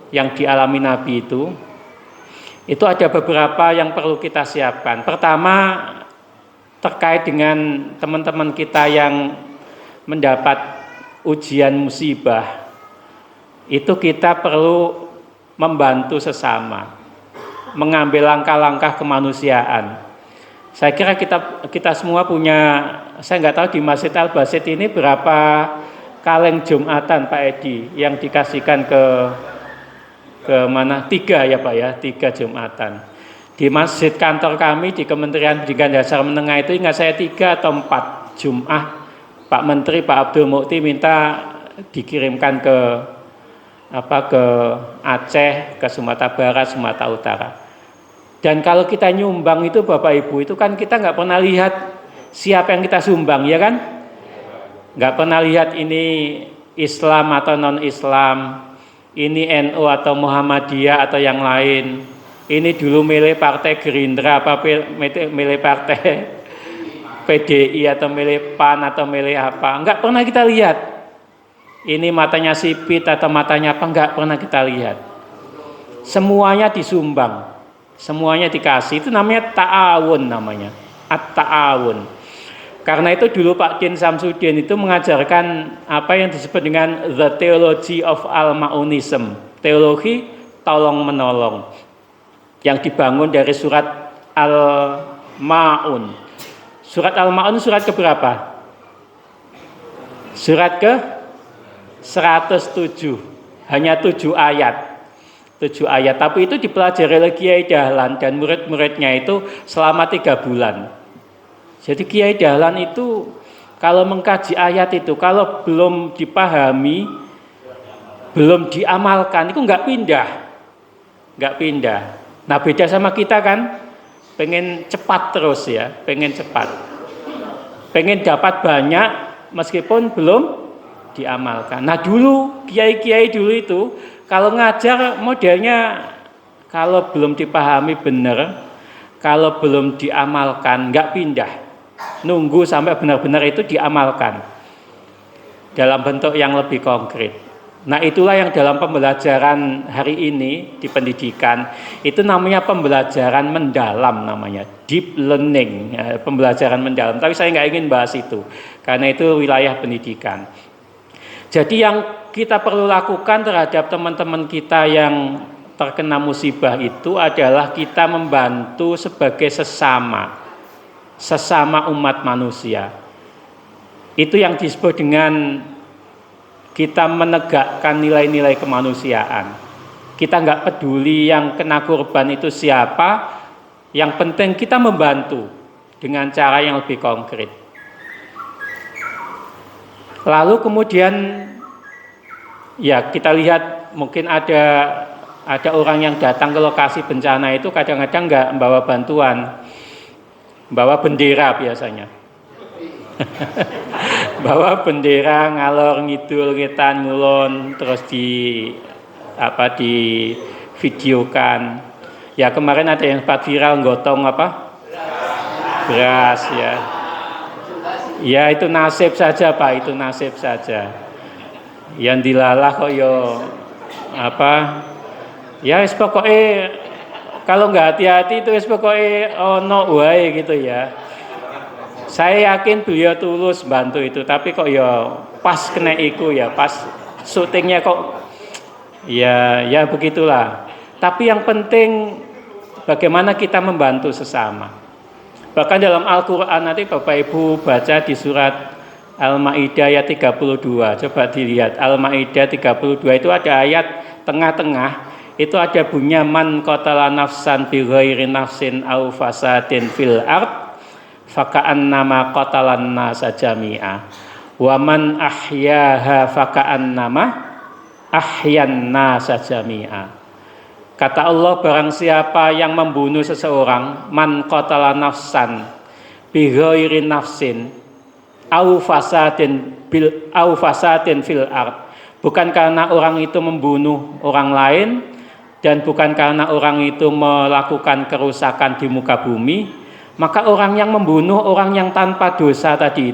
S2: yang dialami Nabi itu ada beberapa yang perlu kita siapkan. Pertama, terkait dengan teman-teman kita yang mendapat ujian musibah. Itu kita perlu membantu sesama, mengambil langkah-langkah kemanusiaan. Saya kira kita semua punya, saya nggak tahu di Masjid Al-Basit ini berapa kaleng Jumatan Pak Edi yang dikasihkan ke mana? 3 ya Pak ya, 3 Jumatan. Di masjid kantor kami di Kementerian Pendidikan Dasar Menengah itu ingat saya 3 atau 4 Jum'ah Pak Menteri Pak Abdul Mukti minta dikirimkan ke ke Aceh, ke Sumatera Barat, Sumatera Utara. Dan kalau kita nyumbang itu Bapak Ibu, itu kan kita nggak pernah lihat siapa yang kita sumbang, ya kan? Nggak pernah lihat ini Islam atau non-Islam, ini NU atau Muhammadiyah atau yang lain. Ini dulu milih partai Gerindra, apa milih partai PDI atau milih PAN atau milih apa. Nggak pernah kita lihat. Ini matanya sipit atau matanya apa, nggak pernah kita lihat. Semuanya disumbang, semuanya dikasih. Itu namanya ta'awun namanya, at-ta'awun. Karena itu dulu Pak Din Samsudin itu mengajarkan apa yang disebut dengan the theology of al-ma'unism, teologi tolong menolong, yang dibangun dari surat Al-Ma'un. Surat Al-Ma'un surat keberapa? Surat ke 107, hanya 7 ayat. 7 ayat, tapi itu dipelajari oleh Kiai Dahlan dan murid-muridnya itu selama 3 bulan. Jadi Kiai Dahlan itu kalau mengkaji ayat itu, kalau belum dipahami, belum diamalkan, itu nggak pindah. Nah beda sama kita kan, pengen cepat terus ya, pengen cepat, pengen dapat banyak meskipun belum diamalkan. Nah dulu kiai-kiai dulu itu kalau ngajar modelnya kalau belum dipahami benar, kalau belum diamalkan nggak pindah, nunggu sampai benar-benar itu diamalkan dalam bentuk yang lebih konkret. Nah itulah yang dalam pembelajaran hari ini di pendidikan itu namanya pembelajaran mendalam, namanya deep learning, ya, pembelajaran mendalam. Tapi saya nggak ingin bahas itu karena itu wilayah pendidikan. Jadi yang kita perlu lakukan terhadap teman-teman kita yang terkena musibah itu adalah kita membantu sebagai sesama umat manusia. Itu yang disebut dengan kita menegakkan nilai-nilai kemanusiaan. Kita nggak peduli yang kena korban itu siapa, yang penting kita membantu dengan cara yang lebih konkret. Lalu kemudian ya kita lihat mungkin ada orang yang datang ke lokasi bencana itu kadang-kadang nggak membawa bantuan, bawa bendera biasanya. Bawa bendera ngalor ngidul ngetan ngulon terus di videokan. Ya kemarin ada yang sempat viral gotong beras ya. Ya itu nasib saja Pak, itu nasib saja. Yang dilalah kok ya pokoknya kalau nggak hati-hati itu pokoknya ono wae gitu ya. Saya yakin beliau tulus bantu itu, tapi kok pas kena iku ya, pas syutingnya kok ya begitulah. Tapi yang penting bagaimana kita membantu sesama. Bahkan dalam Al-Qur'an nanti Bapak Ibu baca di surat Al-Maidah ayat 32. Coba dilihat Al-Maidah 32 itu ada ayat tengah-tengah itu ada bunyi man qatala nafsan bi ghairi nafsin aw fasadin fil ard faka'annama qatalan nasa jami'a wa man ahyaha faka'annama ahyan nasa jami'a. Kata Allah, barang siapa yang membunuh seseorang, man qatala nafsan bi ghairi nafsin au fasadin fil ard, bukan karena orang itu membunuh orang lain dan bukan karena orang itu melakukan kerusakan di muka bumi, maka orang yang membunuh orang yang tanpa dosa tadi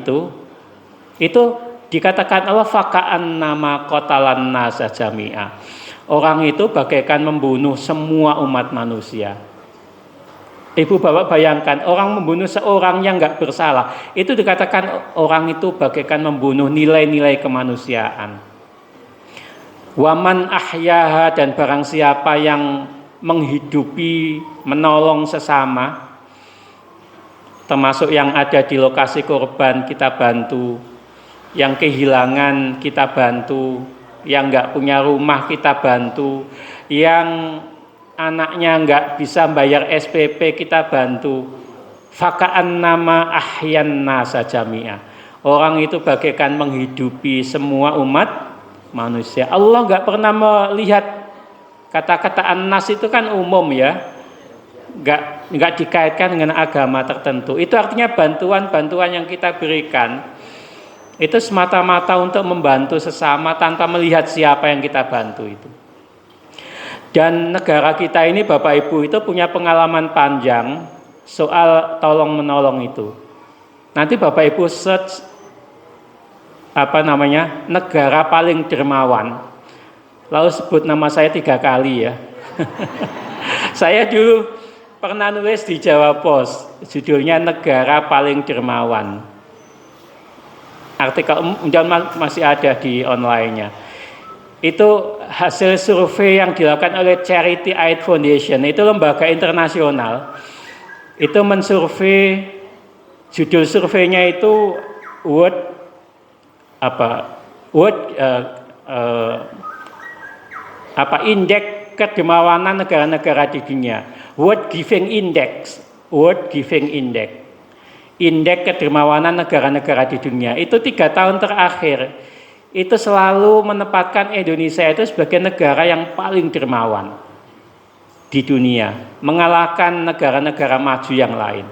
S2: itu dikatakan Allah faka'an nama qatalan nasa jami'a. Orang itu bagaikan membunuh semua umat manusia. Ibu Bapak bayangkan orang membunuh seorang yang nggak bersalah, itu dikatakan orang itu bagaikan membunuh nilai-nilai kemanusiaan. Waman ahyaha, dan barang siapa yang menghidupi, menolong sesama, termasuk yang ada di lokasi korban kita bantu, yang kehilangan kita bantu, yang nggak punya rumah kita bantu, yang anaknya nggak bisa bayar SPP kita bantu. Faka'an nama ahyan nasa jami'ah. Orang itu bagaikan menghidupi semua umat manusia. Allah nggak pernah melihat kata-kata an-nas itu kan umum ya, nggak dikaitkan dengan agama tertentu. Itu artinya bantuan-bantuan yang kita berikan itu semata-mata untuk membantu sesama tanpa melihat siapa yang kita bantu itu. Dan negara kita ini Bapak Ibu itu punya pengalaman panjang soal tolong menolong itu. Nanti Bapak Ibu search negara paling dermawan, lalu sebut nama saya 3 kali ya. Saya dulu pernah nulis di Jawa Pos, judulnya negara paling dermawan. Artikel masih ada di online-nya. Itu hasil survei yang dilakukan oleh Charity Aid Foundation, itu lembaga internasional. Itu mensurvei, judul surveinya itu indeks kedermawanan negara-negara di dunia. World Giving Index. Indeks kedermawanan negara-negara di dunia. Itu 3 tahun terakhir itu selalu menempatkan Indonesia itu sebagai negara yang paling dermawan di dunia, mengalahkan negara-negara maju yang lain.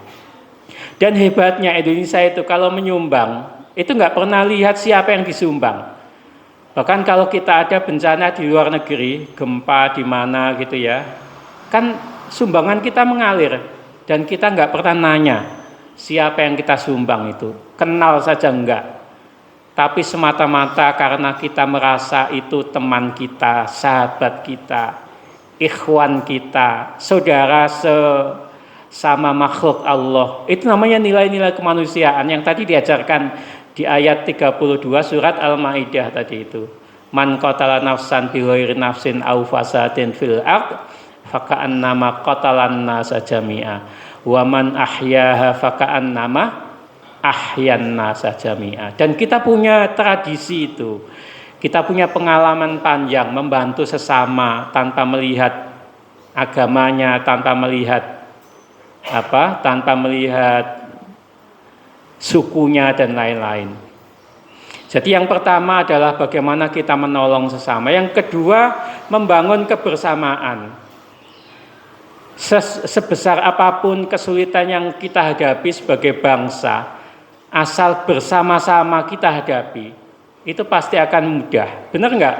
S2: Dan hebatnya Indonesia itu kalau menyumbang, itu nggak pernah lihat siapa yang disumbang. Bahkan kalau kita ada bencana di luar negeri, gempa di mana gitu ya, kan sumbangan kita mengalir dan kita nggak pernah nanya siapa yang kita sumbang itu, kenal saja enggak. Tapi semata-mata karena kita merasa itu teman kita, sahabat kita, ikhwan kita, saudara sama makhluk Allah. Itu namanya nilai-nilai kemanusiaan yang tadi diajarkan di ayat 32 surat Al-Maidah tadi itu. Man qatala nafsan bi ghairi nafsin aw fasadin fil ard faka'annama qatalan nasa jami'a wa man ahyaha faka'annama ahyan nasa jami'a. Dan kita punya tradisi itu. Kita punya pengalaman panjang membantu sesama tanpa melihat agamanya, tanpa melihat sukunya dan lain-lain. Jadi yang pertama adalah bagaimana kita menolong sesama. Yang kedua, membangun kebersamaan. Sebesar apapun kesulitan yang kita hadapi sebagai bangsa, asal bersama-sama kita hadapi, itu pasti akan mudah. Benar enggak?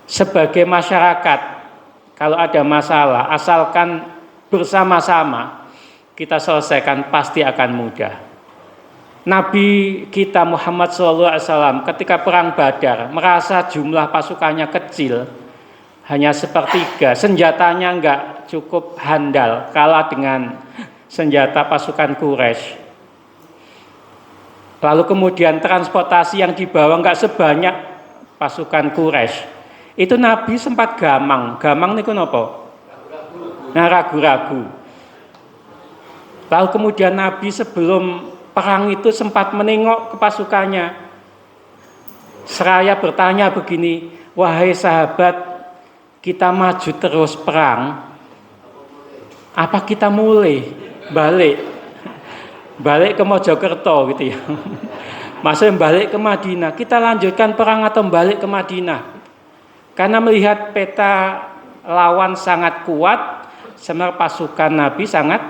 S2: Sebagai masyarakat, kalau ada masalah, asalkan bersama-sama kita selesaikan, pasti akan mudah. Nabi kita Muhammad SAW ketika perang Badar merasa jumlah pasukannya kecil, hanya sepertiga, senjatanya enggak cukup handal, kalah dengan senjata pasukan Quraisy. Lalu kemudian transportasi yang dibawa enggak sebanyak pasukan Quraisy. Itu Nabi sempat gamang niku napa? Nah, ragu-ragu. Lalu kemudian Nabi sebelum perang itu sempat menengok ke pasukannya. Seraya bertanya begini, wahai sahabat, kita maju terus perang, apa kita mulai balik ke Mojokerto gitu ya. Maksudnya balik ke Madinah, kita lanjutkan perang atau balik ke Madinah? Karena melihat peta lawan sangat kuat, sementara pasukan Nabi sangat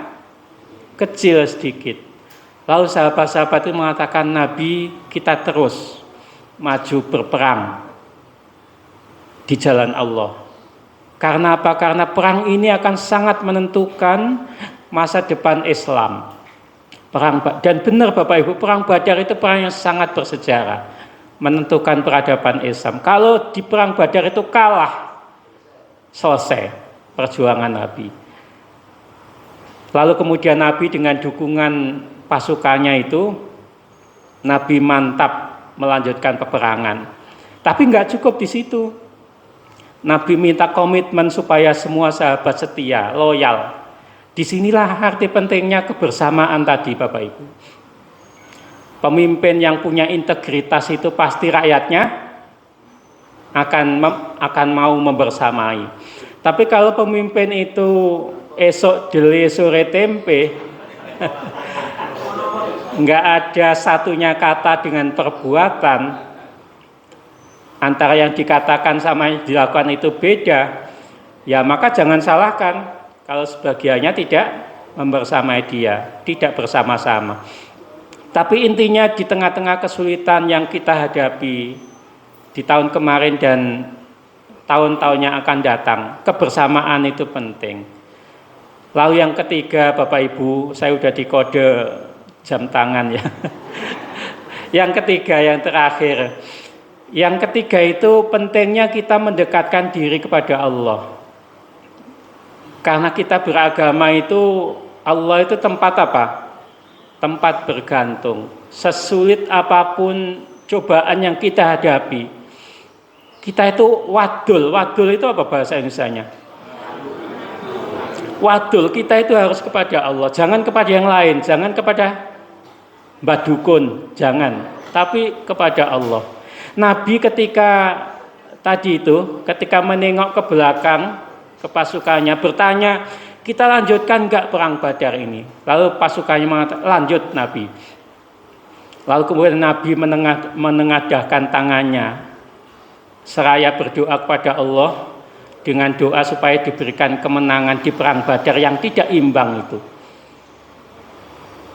S2: kecil sedikit. Lalu sahabat-sahabat itu mengatakan, Nabi, kita terus maju berperang di jalan Allah. Karena apa? Karena perang ini akan sangat menentukan masa depan Islam. Dan benar Bapak Ibu, perang Badar itu perang yang sangat bersejarah, menentukan peradaban Islam. Kalau di perang Badar itu kalah, selesai perjuangan Nabi. Lalu kemudian Nabi dengan dukungan pasukannya itu, Nabi mantap melanjutkan peperangan. Tapi nggak cukup di situ. Nabi minta komitmen supaya semua sahabat setia, loyal. Disinilah arti pentingnya kebersamaan tadi Bapak Ibu. Pemimpin yang punya integritas itu pasti rakyatnya akan mau membersamai. Tapi kalau pemimpin itu esok dele sore tempe, nggak ada satunya kata dengan perbuatan, antara yang dikatakan sama yang dilakukan itu beda, ya maka jangan salahkan kalau sebagiannya tidak membersamai dia, tidak bersama-sama. Tapi intinya di tengah-tengah kesulitan yang kita hadapi di tahun kemarin dan tahun-tahun yang akan datang, kebersamaan itu penting. Lalu yang ketiga, Bapak Ibu, saya udah dikode jam tangan ya. Yang ketiga, yang terakhir. Yang ketiga itu pentingnya kita mendekatkan diri kepada Allah. Karena kita beragama itu, Allah itu tempat apa? Tempat bergantung. Sesulit apapun cobaan yang kita hadapi, kita itu wadul. Wadul itu apa bahasa Indonesianya? Wadul, kita itu harus kepada Allah, jangan kepada yang lain, jangan kepada mbah dukun, jangan, tapi kepada Allah. Nabi ketika tadi itu, ketika menengok ke belakang, ke pasukannya, bertanya, kita lanjutkan enggak perang Badar ini? Lalu pasukannya mengatakan, lanjut Nabi. Lalu kemudian Nabi menengadahkan tangannya, seraya berdoa kepada Allah, dengan doa supaya diberikan kemenangan di perang Badar yang tidak imbang itu.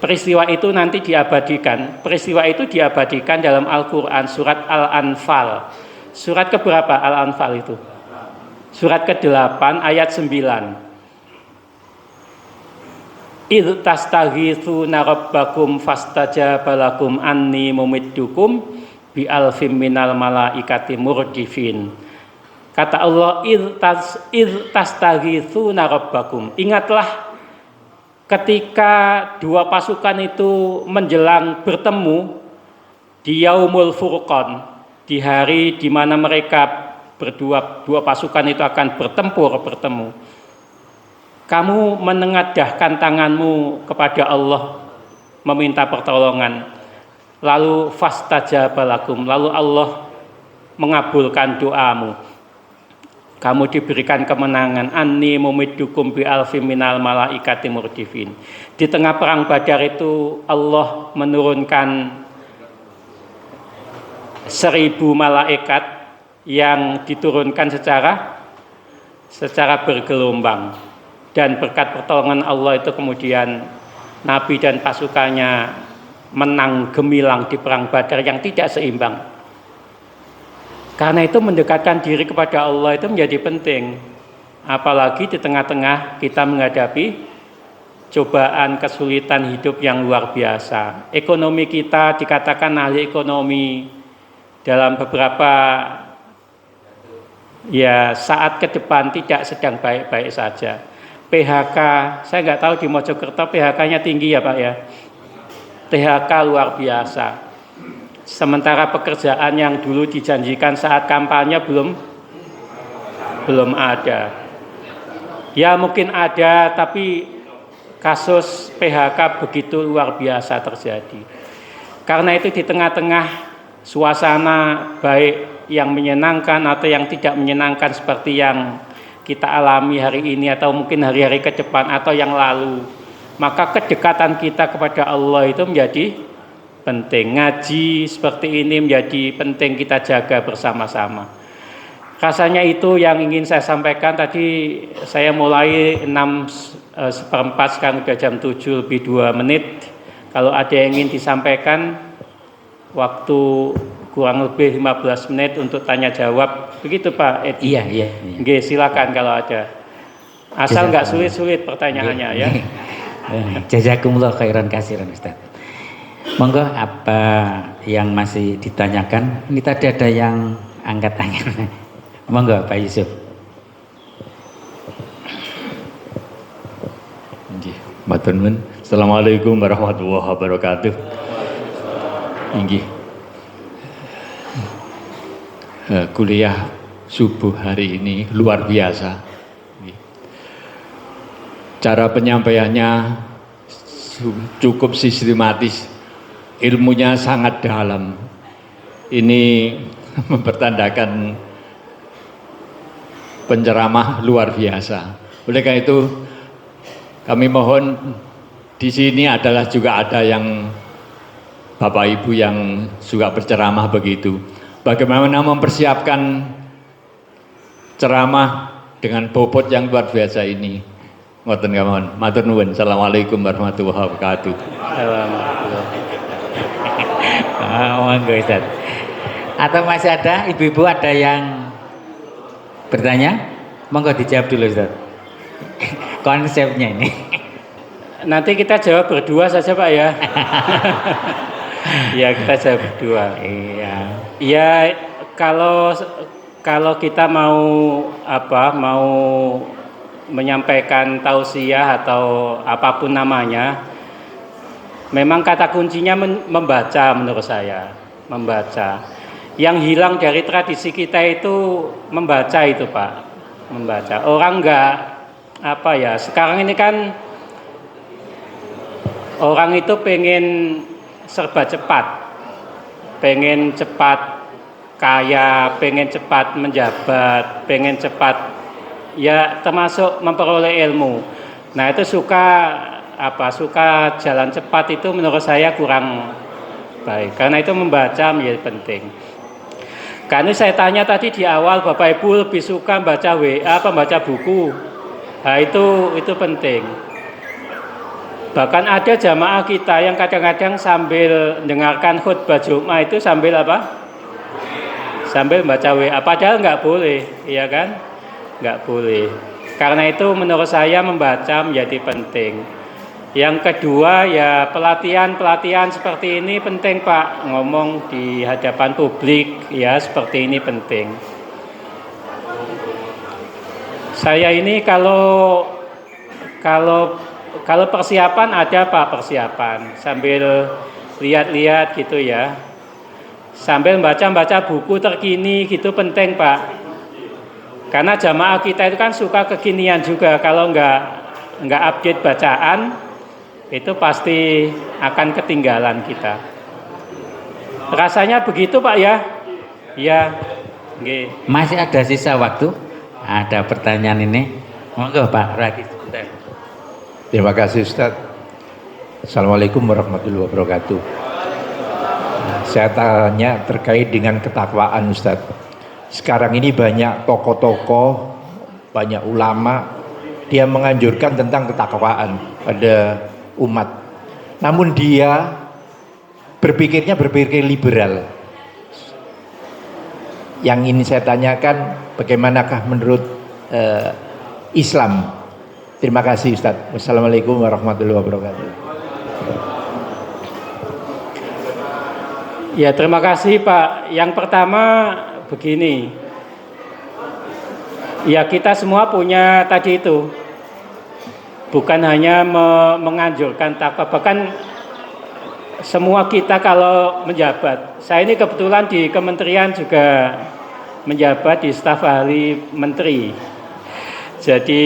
S2: Peristiwa itu nanti diabadikan. Peristiwa itu diabadikan dalam Al-Quran, surat Al-Anfal. Surat keberapa Al-Anfal itu? Surat ke-8 ayat 9. Idh tastaghithuna rabbakum fastajaba lakum anni mumiddukum bi alfim minal malaikati murdifin. Kata Allah, idh tastaghithuna rabbakum. Ingatlah ketika dua pasukan itu menjelang bertemu di Yaumul Furqan, di hari di mana mereka dua pasukan itu akan bertemu. Kamu menengadahkan tanganmu kepada Allah meminta pertolongan. Lalu fastajaba lakum, lalu Allah mengabulkan doamu. Kamu diberikan kemenangan. Anni mumiddukum bi alfim minal malaikati murdifin. Di tengah perang Badar itu Allah menurunkan 1000 malaikat yang diturunkan secara bergelombang, dan berkat pertolongan Allah itu kemudian Nabi dan pasukannya menang gemilang di perang Badar yang tidak seimbang. Karena itu mendekatkan diri kepada Allah itu menjadi penting. Apalagi di tengah-tengah kita menghadapi cobaan kesulitan hidup yang luar biasa. Ekonomi kita dikatakan ahli ekonomi dalam beberapa saat ke depan tidak sedang baik-baik saja. PHK, saya nggak tahu di Mojokerto PHK-nya tinggi ya Pak ya. PHK luar biasa. Sementara pekerjaan yang dulu dijanjikan saat kampanye belum ada. Ya mungkin ada, tapi kasus PHK begitu luar biasa terjadi. Karena itu di tengah-tengah suasana baik yang menyenangkan atau yang tidak menyenangkan seperti yang kita alami hari ini atau mungkin hari-hari ke depan atau yang lalu, maka kedekatan kita kepada Allah itu menjadi penting. Ngaji seperti ini menjadi penting kita jaga bersama-sama. Rasanya itu yang ingin saya sampaikan. Tadi saya mulai 6:04, sekarang sudah jam 7 lebih 2 menit. Kalau ada yang ingin disampaikan, waktu kurang lebih 15 menit untuk tanya jawab. Begitu Pak Edi?
S1: Iya.
S2: Oke, silakan kalau ada. Asal nggak sulit-sulit pertanyaannya ya.
S1: Jazakumullah khairan kasiran Ustaz. Monggo apa yang masih ditanyakan? Ini tadi ada yang angkat tangan. Monggo Pak Yusuf.
S3: Matur nuwun. Assalamualaikum warahmatullahi wabarakatuh. Inggih. Kuliah subuh hari ini luar biasa. Cara penyampaiannya cukup sistematis. Ilmunya sangat dalam. Ini mempertandakan penceramah luar biasa. Oleh karena itu kami mohon, di sini juga ada yang Bapak Ibu yang suka berceramah begitu. bagaimana mempersiapkan ceramah dengan bobot yang luar biasa ini. Ngoten kawon. Matur nuwun. Assalamualaikum warahmatullahi wabarakatuh.
S1: Monggo Ustaz. Atau masih ada ibu-ibu ada yang bertanya? Monggo dijawab dulu Ustaz. Konsepnya ini.
S2: Nanti kita jawab berdua saja Pak ya. Ya kita jawab berdua.
S1: Iya.
S2: Ya kalau kita mau mau menyampaikan tausiah atau apapun namanya, memang kata kuncinya membaca menurut saya, membaca. Yang hilang dari tradisi kita itu membaca itu Pak, membaca. Orang sekarang ini kan orang itu pengen serba cepat, pengen cepat kaya, pengen cepat menjabat, pengen cepat ya termasuk memperoleh ilmu. Nah itu suka jalan cepat itu menurut saya kurang baik. Karena itu membaca menjadi penting. Karena saya tanya tadi di awal Bapak Ibu lebih suka baca WA apa baca buku. Nah itu penting. Bahkan ada jamaah kita yang kadang-kadang sambil dengarkan khutbah Jumat itu sambil sambil baca WA, padahal nggak boleh, iya kan? Nggak boleh. Karena itu menurut saya membaca menjadi penting. Yang kedua ya pelatihan seperti ini penting Pak, ngomong di hadapan publik ya seperti ini penting. Saya ini kalau persiapan ada Pak, persiapan sambil lihat-lihat gitu ya. Sambil baca buku terkini gitu penting Pak. Karena jamaah kita itu kan suka kekinian juga. Kalau nggak update bacaan itu pasti akan ketinggalan kita. Rasanya begitu Pak ya? Ya. Okay.
S1: Masih ada sisa waktu? Ada pertanyaan ini? Monggo Pak Ragi.
S4: Terima kasih Ustaz. Assalamualaikum warahmatullahi wabarakatuh. Saya tanya terkait dengan ketakwaan Ustaz. Sekarang ini banyak tokoh-tokoh, banyak ulama, dia menganjurkan tentang ketakwaan pada umat. Namun dia berpikir liberal. Yang ini saya tanyakan, bagaimanakah menurut Islam? Terima kasih Ustaz. Wassalamualaikum warahmatullahi wabarakatuh.
S2: Ya terima kasih Pak. Yang pertama begini, ya kita semua punya tadi itu, bukan hanya menganjurkan takwa, bahkan semua kita kalau menjabat. Saya ini kebetulan di kementerian juga menjabat di staf ahli menteri, jadi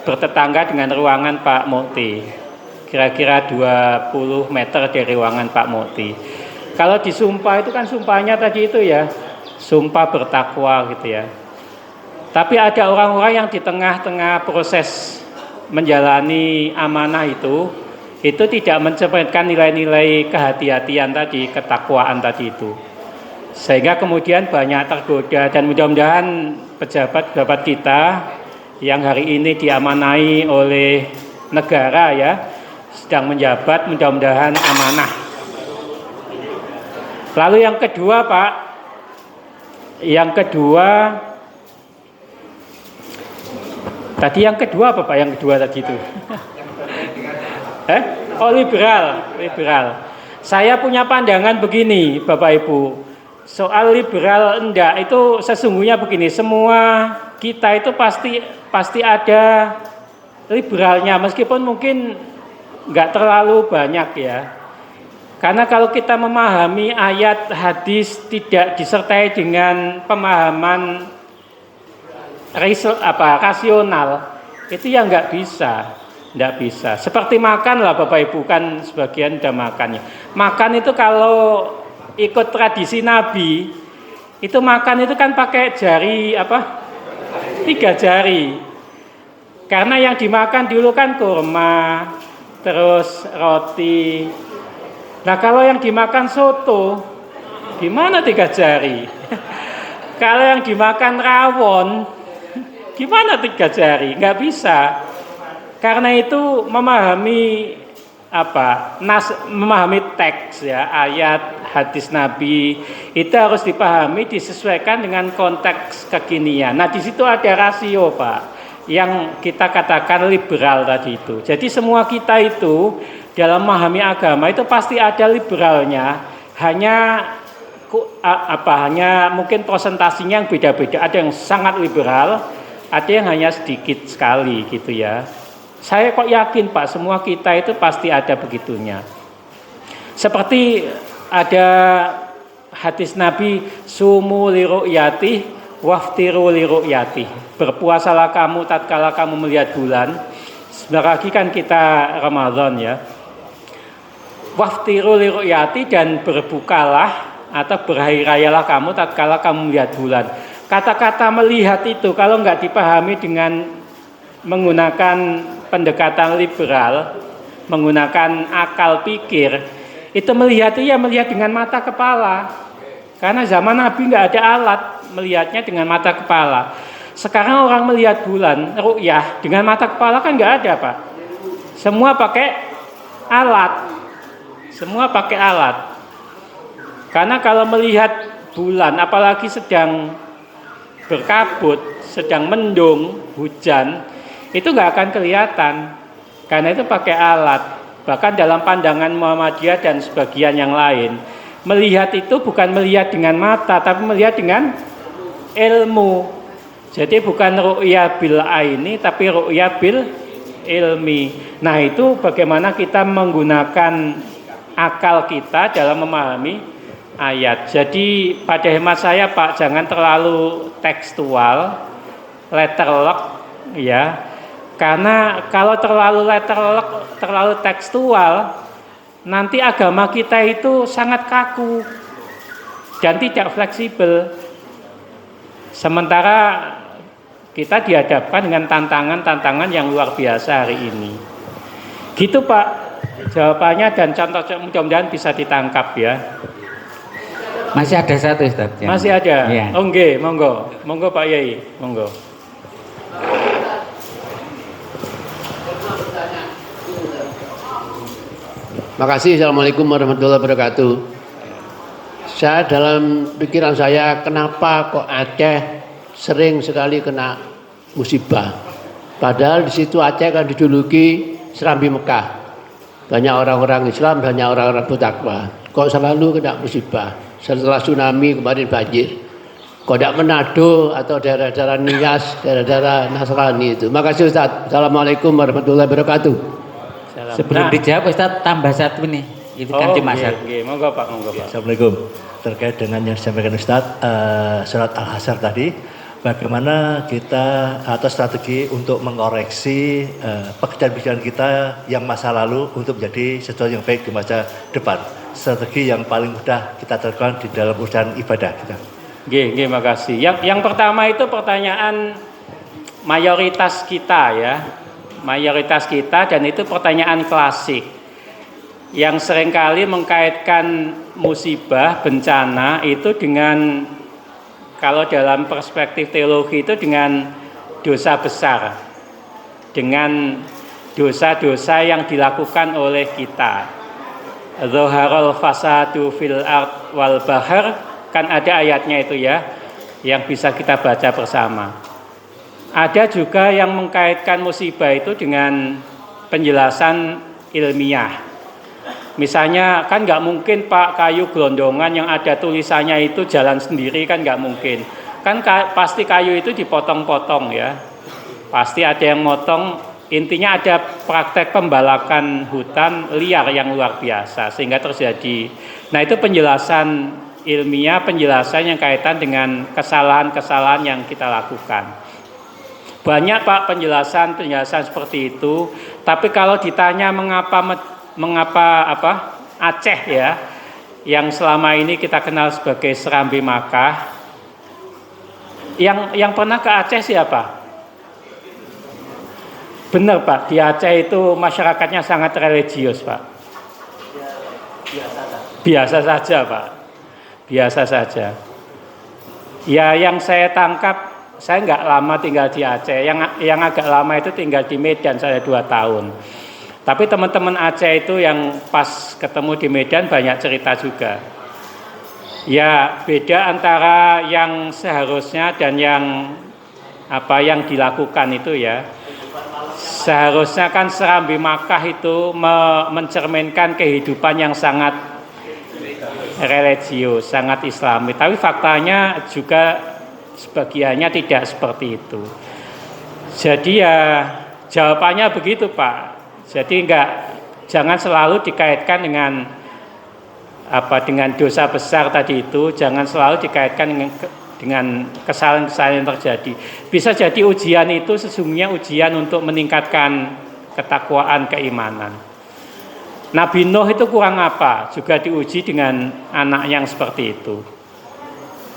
S2: bertetangga dengan ruangan Pak Mukti. Kira-kira 20 meter dari ruangan Pak Mukti. Kalau disumpah itu kan sumpahnya tadi itu ya, sumpah bertakwa gitu ya. Tapi ada orang-orang yang di tengah-tengah proses menjalani amanah itu tidak mencerminkan nilai-nilai kehati-hatian tadi, ketakwaan tadi itu. Sehingga kemudian banyak tergoda, dan mudah-mudahan pejabat-pejabat kita yang hari ini diamanai oleh negara ya, sedang menjabat, mudah-mudahan amanah. Lalu yang kedua Pak, tadi yang kedua apa Pak? Yang kedua tadi itu? Oh liberal. Saya punya pandangan begini Bapak Ibu, soal liberal enggak itu sesungguhnya begini, semua kita itu pasti ada liberalnya, meskipun mungkin nggak terlalu banyak ya. Karena kalau kita memahami ayat hadis tidak disertai dengan pemahaman rasional, itu ya nggak bisa. Seperti makan lah Bapak Ibu, kan sebagian udah makannya. Makan itu kalau ikut tradisi Nabi, itu makan itu kan pakai jari 3 jari. Karena yang dimakan dulu kan kurma, terus roti. Nah kalau yang dimakan soto, Gimana 3 jari? Kalau yang dimakan rawon, gimana 3 jari? Nggak bisa. Karena itu memahami memahami teks ya, ayat, hadis Nabi itu harus dipahami, disesuaikan dengan konteks kekinian. Nah, di situ ada rasio, Pak, yang kita katakan liberal tadi itu. Jadi semua kita itu dalam memahami agama itu pasti ada liberalnya, hanya mungkin presentasinya yang beda-beda. Ada yang sangat liberal, ada yang hanya sedikit sekali gitu ya. Saya kok yakin Pak, semua kita itu pasti ada begitunya. Seperti ada hadis Nabi, sumu li ru'yati waftiru li ru'yati. Berpuasalah kamu tatkala kamu melihat bulan. Sebentar lagi kan kita Ramadan ya. Waftiru li ru'yati, dan berbukalah atau berhari rayalah kamu tatkala kamu melihat bulan. Kata-kata melihat itu kalau nggak dipahami dengan menggunakan pendekatan liberal, menggunakan akal pikir, itu melihat dengan mata kepala. Karena zaman Nabi nggak ada alat melihatnya dengan mata kepala. Sekarang orang melihat bulan, ru'yah, dengan mata kepala kan nggak ada, Pak. Semua pakai alat. Semua pakai alat. Karena kalau melihat bulan, apalagi sedang berkabut, sedang mendung, hujan, itu nggak akan kelihatan. Karena itu pakai alat. Bahkan dalam pandangan Muhammadiyah dan sebagian yang lain, melihat itu bukan melihat dengan mata, tapi melihat dengan ilmu. Jadi bukan ru'ya bil aini, tapi ru'ya bil ilmi. Nah, itu bagaimana kita menggunakan akal kita dalam memahami ayat. Jadi pada hemat saya Pak, jangan terlalu tekstual, letterlock ya. Karena kalau terlalu letterlock, terlalu tekstual, nanti agama kita itu sangat kaku dan tidak fleksibel. Sementara kita dihadapkan dengan tantangan-tantangan yang luar biasa hari ini. Gitu Pak jawabannya, dan contoh mudah-mudahan bisa ditangkap ya.
S1: Masih ada satu Ustaz.
S2: Masih ada?
S1: Ya.
S2: Oh, nggih, monggo. Monggo Pak Yai, monggo.
S5: Makasih. Assalamualaikum warahmatullahi wabarakatuh. Saya dalam pikiran saya, kenapa kok Aceh sering sekali kena musibah? Padahal di situ Aceh kan dijuluki Serambi Mekah. Banyak orang-orang Islam, banyak orang-orang bertakwa. Kok selalu kena musibah? Setelah tsunami kemarin banjir. Kok tidak Manado atau daerah-daerah Nias, daerah-daerah Nasrani itu? Makasih Ustaz. Assalamualaikum warahmatullahi wabarakatuh.
S1: Sebelum dijawab Ustaz, tambah satu nih. Itu kan cuma satu.
S2: Monggo Pak, monggo Pak.
S6: Assalamualaikum. Terkait dengan yang disampaikan Ustaz, surat Al-Hasyr tadi, bagaimana kita atau strategi untuk mengoreksi pekerjaan-pekerjaan kita yang masa lalu untuk menjadi sesuatu yang baik di masa depan. Strategi yang paling mudah kita terapkan di dalam urusan ibadah kita.
S2: Nggih, makasih. Yang pertama itu pertanyaan mayoritas kita ya. Mayoritas kita, dan itu pertanyaan klasik yang seringkali mengkaitkan musibah, bencana itu dengan, kalau dalam perspektif teologi itu dengan dosa besar, dengan dosa-dosa yang dilakukan oleh kita. Zaharul fasadu fil ard wal bahr, kan ada ayatnya itu ya, yang bisa kita baca bersama. Ada juga yang mengkaitkan musibah itu dengan penjelasan ilmiah. Misalnya kan nggak mungkin Pak kayu gelondongan yang ada tulisannya itu jalan sendiri, kan nggak mungkin. Kan pasti kayu itu dipotong-potong ya. Pasti ada yang motong. Intinya ada praktek pembalakan hutan liar yang luar biasa sehingga terjadi. Nah, itu penjelasan ilmiah, penjelasan yang kaitan dengan kesalahan-kesalahan yang kita lakukan. Banyak Pak penjelasan seperti itu. Tapi kalau ditanya mengapa Aceh ya, yang selama ini kita kenal sebagai Serambi Makkah, yang pernah ke Aceh siapa? Benar Pak, di Aceh itu masyarakatnya sangat religius Pak. Biasa saja Pak. biasa saja. Ya yang saya tangkap, saya nggak lama tinggal di Aceh, yang agak lama itu tinggal di Medan, saya 2 tahun. Tapi teman-teman Aceh itu yang pas ketemu di Medan banyak cerita juga. Ya beda antara yang seharusnya dan yang dilakukan itu ya. Seharusnya kan Serambi Makkah itu mencerminkan kehidupan yang sangat religius, sangat Islami. Tapi faktanya juga sebagiannya tidak seperti itu. Jadi ya jawabannya begitu Pak. Jadi jangan selalu dikaitkan dengan dosa besar tadi itu, jangan selalu dikaitkan dengan kesalahan-kesalahan yang terjadi. Bisa jadi ujian itu sesungguhnya ujian untuk meningkatkan ketakwaan, keimanan. Nabi Nuh itu kurang apa? Juga diuji dengan anak yang seperti itu.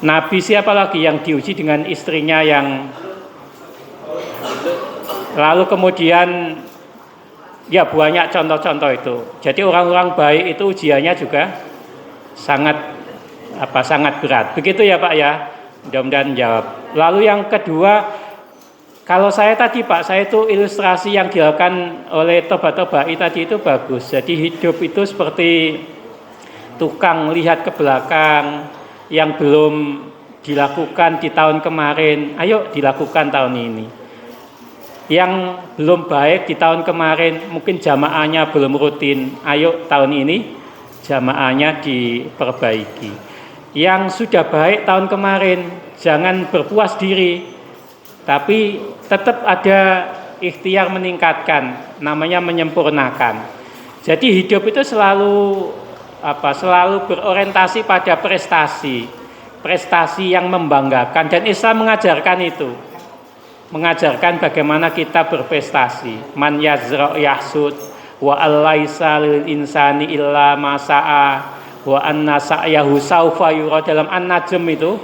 S2: Nabi siapa lagi yang diuji dengan istrinya yang lalu kemudian ya banyak contoh-contoh itu. Jadi orang-orang baik itu ujiannya juga sangat berat. Begitu ya Pak ya. Mudah-mudahan jawab. Lalu yang kedua, kalau saya tadi Pak, saya itu ilustrasi yang dilakukan oleh Toba-Tobai tadi itu bagus. Jadi hidup itu seperti tukang lihat ke belakang yang belum dilakukan di tahun kemarin. Ayo dilakukan tahun ini. Yang belum baik di tahun kemarin, mungkin jamaahnya belum rutin. Ayo tahun ini jamaahnya diperbaiki. Yang sudah baik tahun kemarin, jangan berpuas diri, tapi tetap ada ikhtiar meningkatkan, namanya menyempurnakan. Jadi hidup itu selalu berorientasi pada prestasi yang membanggakan, dan Islam mengajarkan itu. Mengajarkan bagaimana kita berprestasi. Man yazra' yahsud wa allaisa lil insani illa ma sa'a wa anna sa'yahu saufa yura, dalam An-Najm itu.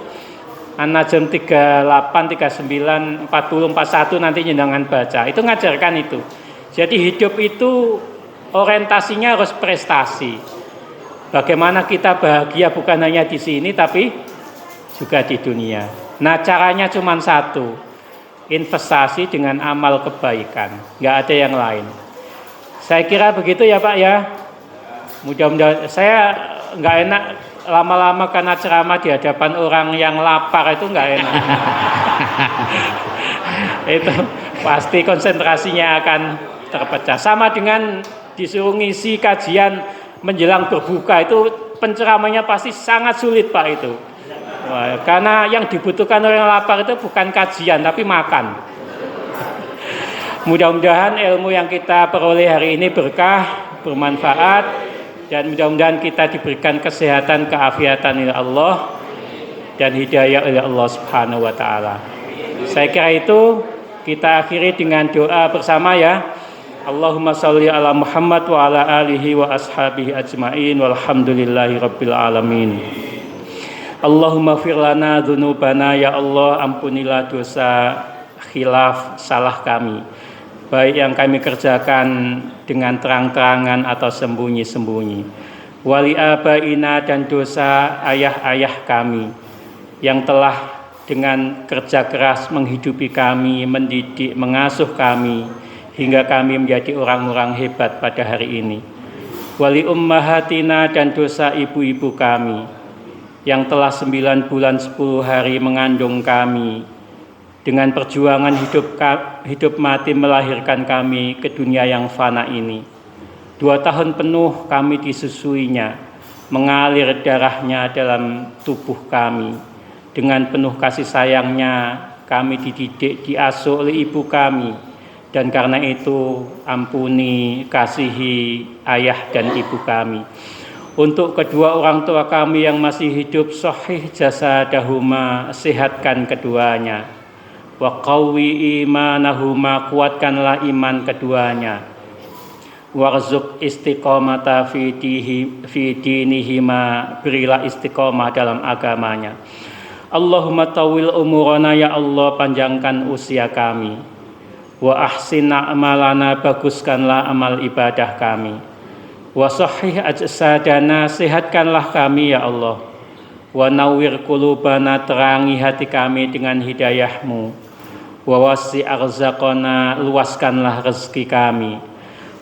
S2: An-Najm 38, 39, 40, 41 nanti jenengan baca. Itu ngajarkan itu. Jadi hidup itu orientasinya harus prestasi. Bagaimana kita bahagia bukan hanya di sini tapi juga di dunia. Nah, caranya cuma satu. Investasi dengan amal kebaikan, nggak ada yang lain. Saya kira begitu ya Pak ya. Mudah-mudahan, saya nggak enak lama-lama karena ceramah di hadapan orang yang lapar itu nggak enak. Itu pasti konsentrasinya akan terpecah. Sama dengan disuruh ngisi kajian menjelang berbuka, itu penceramahnya pasti sangat sulit Pak itu. Wah, karena yang dibutuhkan orang yang lapar itu bukan kajian tapi makan. Mudah-mudahan ilmu yang kita peroleh hari ini berkah, bermanfaat, dan mudah-mudahan kita diberikan kesehatan, keafiatan oleh Allah dan hidayah oleh Allah Subhanahu wa taala. Saya kira itu kita akhiri dengan doa bersama ya. Allahumma sholli ala Muhammad wa ala alihi wa ashabihi ajmain walhamdulillahi rabbil alamin. Allahumma fir lana dzunubana, ya Allah ampunilah dosa khilaf salah kami, baik yang kami kerjakan dengan terang-terangan atau sembunyi-sembunyi. Wali abaina, dan dosa ayah-ayah kami yang telah dengan kerja keras menghidupi kami, mendidik, mengasuh kami hingga kami menjadi orang-orang hebat pada hari ini. Wali ummahatina, dan dosa ibu-ibu kami yang telah 9 bulan 10 hari mengandung kami, dengan perjuangan hidup mati melahirkan kami ke dunia yang fana ini. 2 tahun penuh kami disusuinya, mengalir darahnya dalam tubuh kami. Dengan penuh kasih sayangnya kami dididik, diasuh oleh ibu kami. Dan karena itu ampuni, kasihi ayah dan ibu kami. Untuk kedua orang tua kami yang masih hidup, sahih jasadahuma, sehatkan keduanya. Wa qawwi imanahuma, kuatkanlah iman keduanya. Warzuq istiqomata fi dinihima, berilah istiqomah dalam agamanya. Allahumma tawil umurana, ya Allah panjangkan usia kami. Wa ahsin a'malana, baguskanlah amal ibadah kami. Wa sahih ajsadana, sehatkanlah kami ya Allah. Wa nawwir qulubana, terangi hati kami dengan hidayah-Mu. Wa wasi' arzaqana, luaskanlah rezeki kami.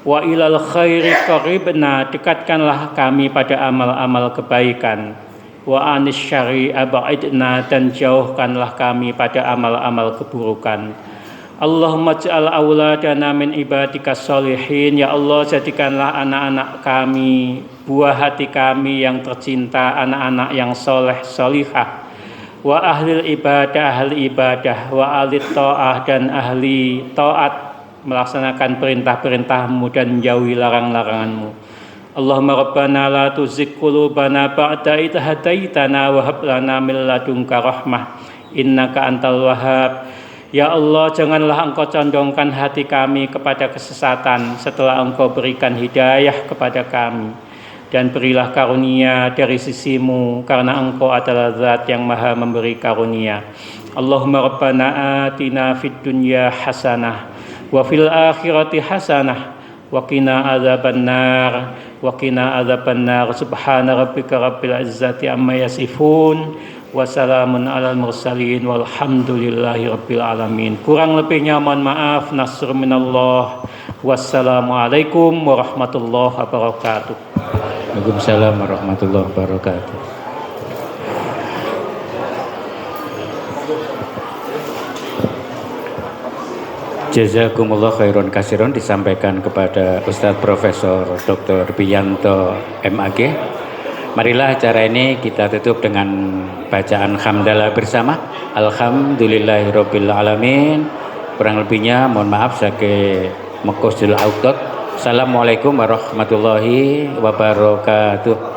S2: Wa ilal khairi qaribna, dekatkanlah kami pada amal-amal kebaikan. Wa anis syarri ab'idna, dan jauhkanlah kami pada amal-amal keburukan. Allahumma ja'al auladana min ibadika sholihin. Ya Allah, jadikanlah anak-anak kami, buah hati kami yang tercinta, anak-anak yang soleh solihah. Wa ahlil ibadah, ahli ibadah. Wa alit ta'ah, dan ahli ta'at, melaksanakan perintah-perintah-Mu dan menjauhi larang-larangan-Mu. Allahumma rabbana la tuzigh qulubana ba'da idh hadaitana wa hab lana min ladunka rahmah innaka antal wahhab. Ya Allah, janganlah Engkau condongkan hati kami kepada kesesatan setelah Engkau berikan hidayah kepada kami. Dan berilah karunia dari sisi-Mu, karena Engkau adalah zat yang maha memberi karunia. Allahumma rabbana atina fid dunya hasanah wa fil akhirati hasanah wa qina adzabannar wa qina adzabannar. Subhana rabbika rabbil izzati amma yasifun. Wassalamun alal mursalin walhamdulillahi rabbil alamin. Kurang lebihnya mohon maaf. Nasr minallah. Wassalamualaikum warahmatullahi wabarakatuh.
S1: Waalaikumsalam warahmatullahi wabarakatuh. Jazakumullah khairan kasiron disampaikan kepada Ustadz Profesor Dr. Biyanto MAG. Marilah acara ini kita tutup dengan bacaan hamdalah bersama. Alhamdulillahirabbil alamin. Kurang lebihnya mohon maaf saya Mekosul Autot. Assalamualaikum warahmatullahi wabarakatuh.